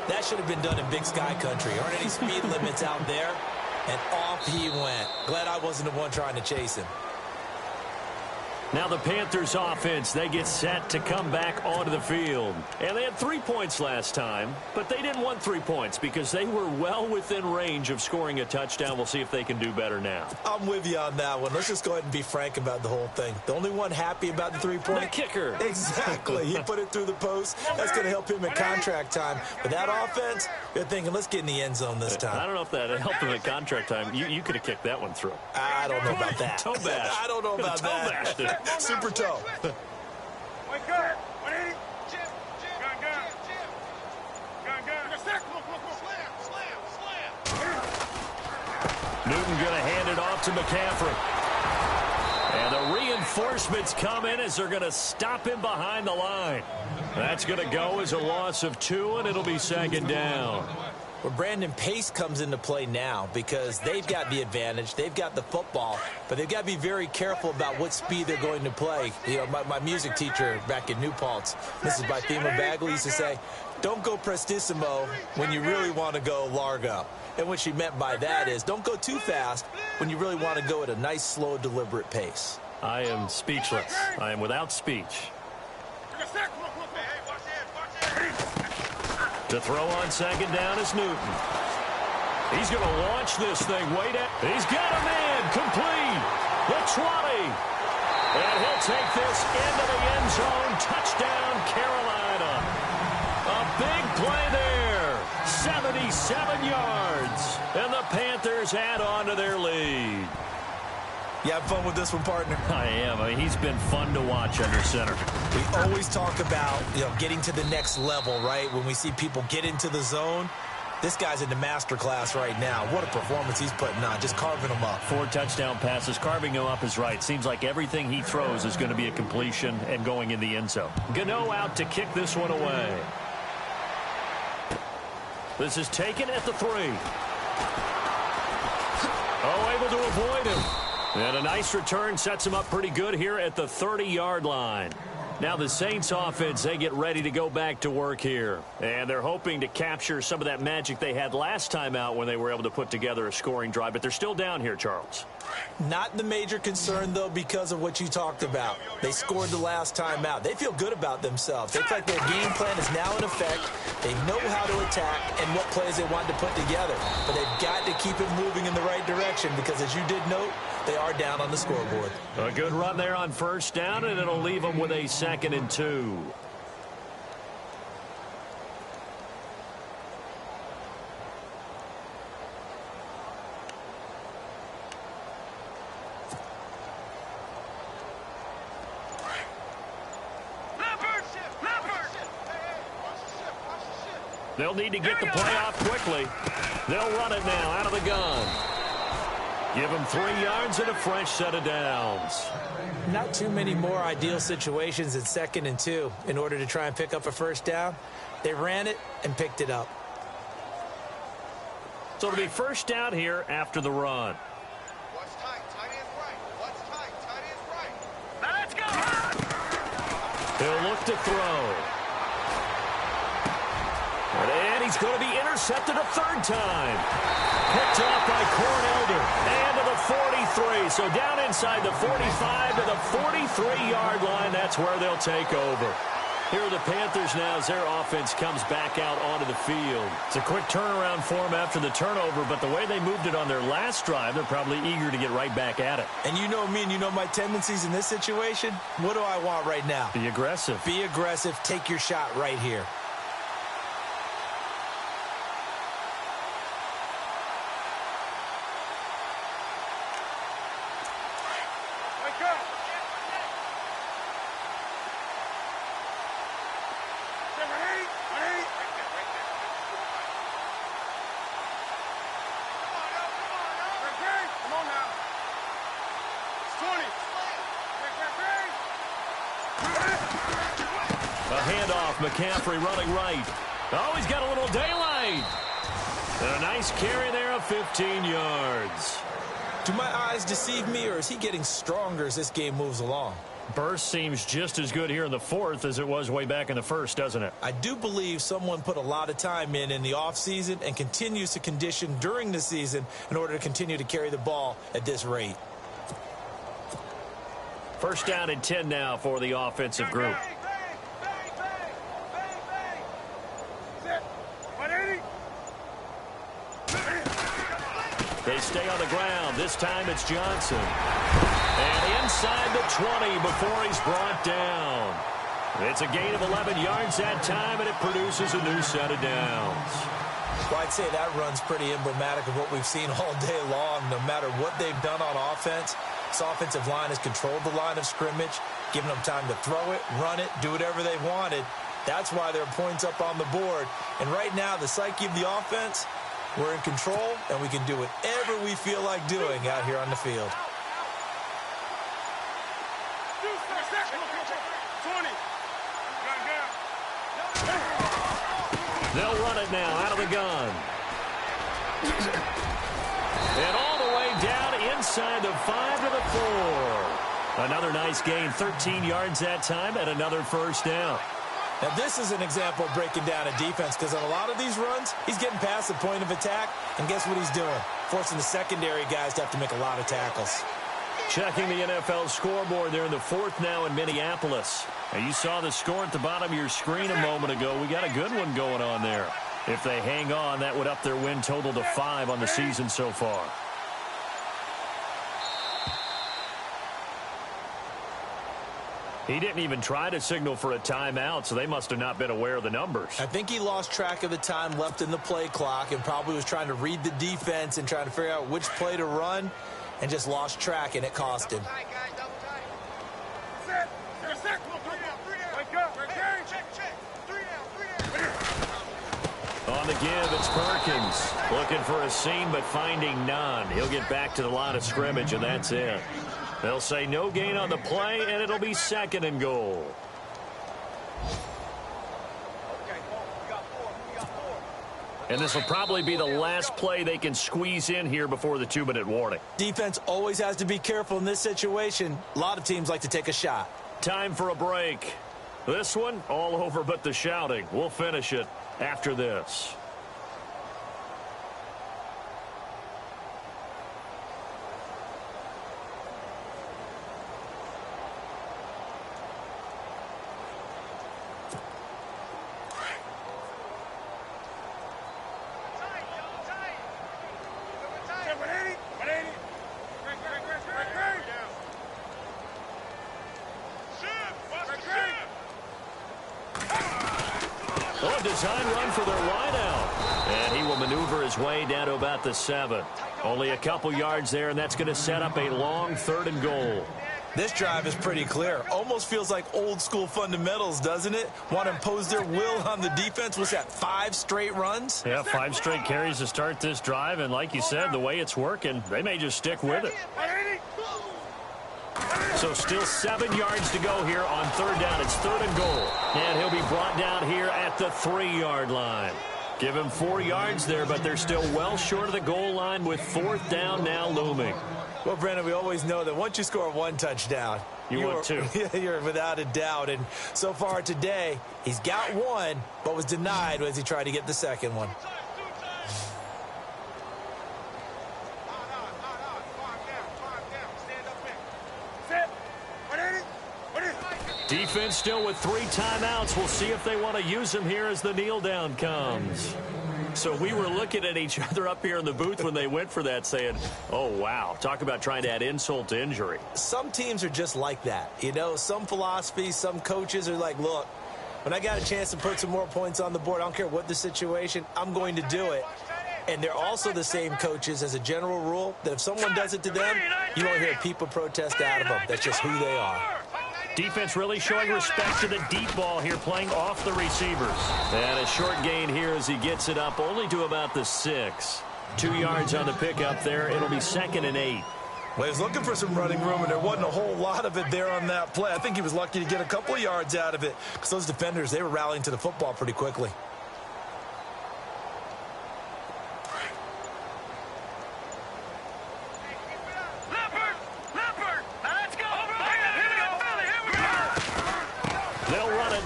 Speaker 4: that should have been done in Big Sky Country. Aren't any speed limits out there? And off he went. Glad I wasn't the one trying to chase him.
Speaker 3: Now the Panthers offense, they get set to come back onto the field. And they had 3 points last time, but they didn't want 3 points because they were well within range of scoring a touchdown. We'll see if they can do better now.
Speaker 4: I'm with you on that one. Let's just go ahead and be frank about the whole thing. The only one happy about the 3-point?
Speaker 3: The kicker.
Speaker 4: Exactly. He put it through the post. That's going to help him at contract time. But that offense, they're thinking, let's get in the end zone this time.
Speaker 3: I don't know if that helped him at contract time. You could have kicked that one through.
Speaker 4: I don't know about that.
Speaker 3: Toe bash.
Speaker 4: I don't know about that.
Speaker 3: Toe bashed it.
Speaker 4: Super toe.
Speaker 5: Wake up! 180! Gun. Slam!
Speaker 3: Newton going to hand it off to McCaffrey. And the reinforcements come in as they're going to stop him behind the line. That's going to go as a loss of 2, and it'll be 2nd down.
Speaker 4: Well, Brandon, pace comes into play now because they've got the advantage. They've got the football, but they've got to be very careful about what speed they're going to play. You know, my music teacher back in New Paltz, Mrs. Bythema Bagley, used to say, don't go prestissimo when you really want to go largo. And what she meant by that is don't go too fast when you really want to go at a nice, slow, deliberate pace.
Speaker 3: I am speechless. I am without speech. To throw on 2nd down is Newton. He's going to launch this thing way down. He's got him in, complete. The 20. And he'll take this into the end zone. Touchdown, Carolina. A big play there. 77 yards. And the Panthers add on to their lead.
Speaker 4: You have fun with this one, partner?
Speaker 3: I am. I mean, he's been fun to watch under center.
Speaker 4: We always talk about, getting to the next level, right? When we see people get into the zone, this guy's in the master class right now. What a performance he's putting on, just carving them up.
Speaker 3: 4 touchdown passes. Carving him up is right. Seems like everything he throws is going to be a completion and going in the end zone. Gano out to kick this one away. This is taken at the 3. Oh, able to avoid him. And a nice return sets him up pretty good here at the 30-yard line. Now the Saints offense, they get ready to go back to work here. And they're hoping to capture some of that magic they had last time out when they were able to put together a scoring drive. But they're still down here, Charles.
Speaker 4: Not the major concern, though, because of what you talked about. They scored the last time out. They feel good about themselves. They feel like their game plan is now in effect. They know how to attack and what plays they want to put together. But they've got to keep it moving in the right direction because, as you did note, they are down on the scoreboard.
Speaker 3: A good run there on first down, and it'll leave them with a 2nd and 2. They'll need to get the play off quickly. They'll run it now out of the gun. Give them 3 yards and a fresh set of downs.
Speaker 4: Not too many more ideal situations in 2nd and 2 in order to try and pick up a first down. They ran it and picked it up.
Speaker 3: So it'll be first down here after the run.
Speaker 5: What's tight? Tight end right. What's tight? Tight end right. Let's go!
Speaker 3: He'll look to throw. And he's going to be intercepted a 3rd time. Picked off by Cornelder. And to the 43. So down inside the 45 to the 43-yard line. That's where they'll take over. Here are the Panthers now as their offense comes back out onto the field. It's a quick turnaround for them after the turnover, but the way they moved it on their last drive, they're probably eager to get right back at it.
Speaker 4: And you know me and you know my tendencies in this situation. What do I want right now?
Speaker 3: Be aggressive.
Speaker 4: Be aggressive. Take your shot right here.
Speaker 3: McCaffrey running right. Oh, he's got a little daylight. And a nice carry there of 15 yards.
Speaker 4: Do my eyes deceive me, or is he getting stronger as this game moves along?
Speaker 3: Burst seems just as good here in the 4th as it was way back in the 1st, doesn't it?
Speaker 4: I do believe someone put a lot of time in the offseason and continues to condition during the season in order to continue to carry the ball at this rate.
Speaker 3: First down and 10 now for the offensive group. They stay on the ground. This time it's Johnson. And inside the 20 before he's brought down. It's a gain of 11 yards that time, and it produces a new set of downs.
Speaker 4: Well, I'd say that run's pretty emblematic of what we've seen all day long. No matter what they've done on offense, this offensive line has controlled the line of scrimmage, given them time to throw it, run it, do whatever they wanted. That's why there are points up on the board. And right now, the psyche of the offense, we're in control, and we can do whatever we feel like doing out here on the field.
Speaker 5: 20.
Speaker 3: They'll run it now out of the gun. And all the way down inside the 5 to the 4. Another nice gain, 13 yards that time, and another first down.
Speaker 4: Now, this is an example of breaking down a defense, because on a lot of these runs, he's getting past the point of attack, and guess what he's doing? Forcing the secondary guys to have to make a lot of tackles.
Speaker 3: Checking the NFL scoreboard there in the 4th now in Minneapolis. Now, you saw the score at the bottom of your screen a moment ago. We got a good one going on there. If they hang on, that would up their win total to 5 on the season so far. He didn't even try to signal for a timeout, so they must have not been aware of the numbers.
Speaker 4: I think he lost track of the time left in the play clock and probably was trying to read the defense and trying to figure out which play to run and just lost track, and it cost him.
Speaker 3: On the give, it's Perkins. Looking for a seam, but finding none. He'll get back to the line of scrimmage, and that's it. They'll say no gain on the play, and it'll be 2nd and goal. And this will probably be the last play they can squeeze in here before the 2-minute warning.
Speaker 4: Defense always has to be careful in this situation. A lot of teams like to take a shot.
Speaker 3: Time for a break. This one, all over but the shouting. We'll finish it after this. Oh, a design run for their wideout. And he will maneuver his way down to about the 7. Only a couple yards there, and that's going to set up a long 3rd and goal.
Speaker 4: This drive is pretty clear. Almost feels like old school fundamentals, doesn't it? Want to impose their will on the defense. Was that 5 straight runs?
Speaker 3: Yeah, 5 straight carries to start this drive. And like you said, the way it's working, they may just stick with it. So still 7 yards to go here on 3rd down. It's 3rd and goal. And he'll be brought down here at the 3-yard line. Give him 4 yards there, but they're still well short of the goal line with 4th down now looming.
Speaker 4: Well, Brandon, we always know that once you score 1 touchdown,
Speaker 3: you're
Speaker 4: without a doubt. And so far today, he's got 1, but was denied as he tried to get the 2nd one.
Speaker 3: Defense still with 3 timeouts. We'll see if they want to use them here as the kneel down comes. So we were looking at each other up here in the booth when they went for that saying, oh, wow, talk about trying to add insult to injury.
Speaker 4: Some teams are just like that. You know, some philosophies, some coaches are like, look, when I got a chance to put some more points on the board, I don't care what the situation, I'm going to do it. And they're also the same coaches as a general rule that if someone does it to them, you won't hear people protest out of them. That's just who they are.
Speaker 3: Defense really showing respect to the deep ball here, playing off the receivers. And a short gain here as he gets it up only to about the 6. 2 yards on the pickup there. It'll be 2nd and 8.
Speaker 4: Well, he was looking for some running room, and there wasn't a whole lot of it there on that play. I think he was lucky to get a couple of yards out of it because those defenders, they were rallying to the football pretty quickly.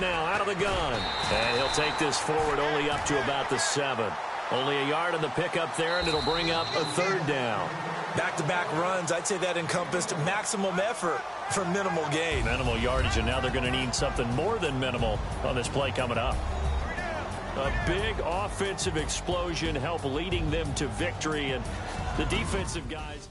Speaker 3: Now out of the gun, and he'll take this forward only up to about the 7. Only a yard on the pickup there, and it'll bring up a 3rd down.
Speaker 4: Back-to-back runs, I'd say that encompassed maximum effort for minimal gain.
Speaker 3: Minimal yardage, and now they're going to need something more than minimal on this play coming up. A big offensive explosion help leading them to victory, and the defensive guys